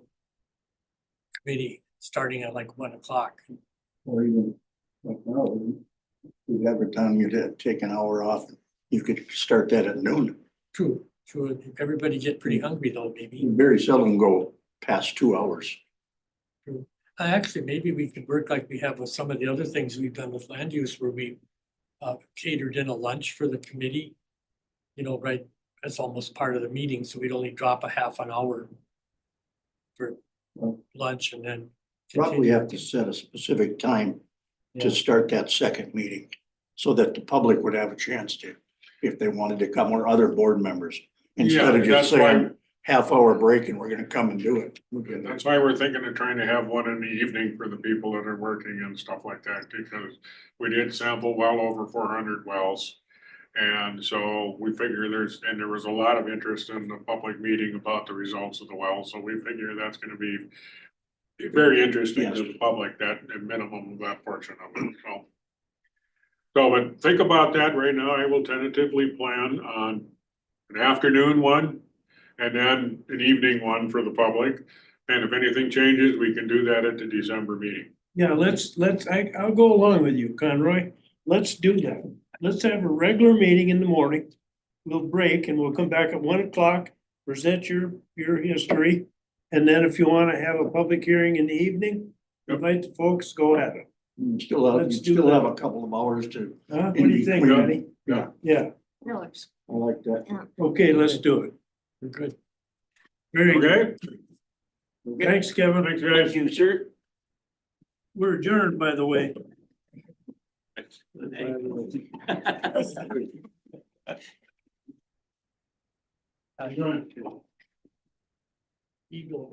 committee starting at like 1 o'clock. Or even Like now, every time you'd take an hour off, you could start that at noon. True, true. Everybody get pretty hungry though, maybe. You very seldom go past 2 hours. Actually, maybe we could work like we have with some of the other things we've done with land use where we catered in a lunch for the committee. You know, right, that's almost part of the meeting, so we'd only drop a half an hour for lunch and then. Probably continue. have to set a specific time Yeah. to start that second meeting. So that the public would have a chance to, if they wanted to come, or other board members. Instead of Yeah, just that's why- saying, half-hour break and we're gonna come and do it. That's why we're thinking of trying to have one in the evening for the people that are working and stuff like that, because we did sample well over 400 wells. And so we figure there was a lot of interest in the public meeting about the results of the well, so we figure that's gonna be very interesting to the public, that at minimum of that portion of it, so. So, but think about that right now. I will tentatively plan on an afternoon one and then an evening one for the public. And if anything changes, we can do that at the December meeting. Yeah, I'll go along with you, Conroy. Let's do that. Let's have a regular meeting in the morning. We'll break and we'll come back at 1 o'clock, present your history. And then if you wanna have a public hearing in the evening, invite the folks, go at it. You still have, Let's do a that. couple of hours to. Huh? What do you think, between. Patty? Yeah. Yeah, No, it's, I like that. okay, let's do it. We're good. Very good. Okay? Thanks, Kevin. Thanks, guys. you, sir. We're adjourned, by the way. Eagle.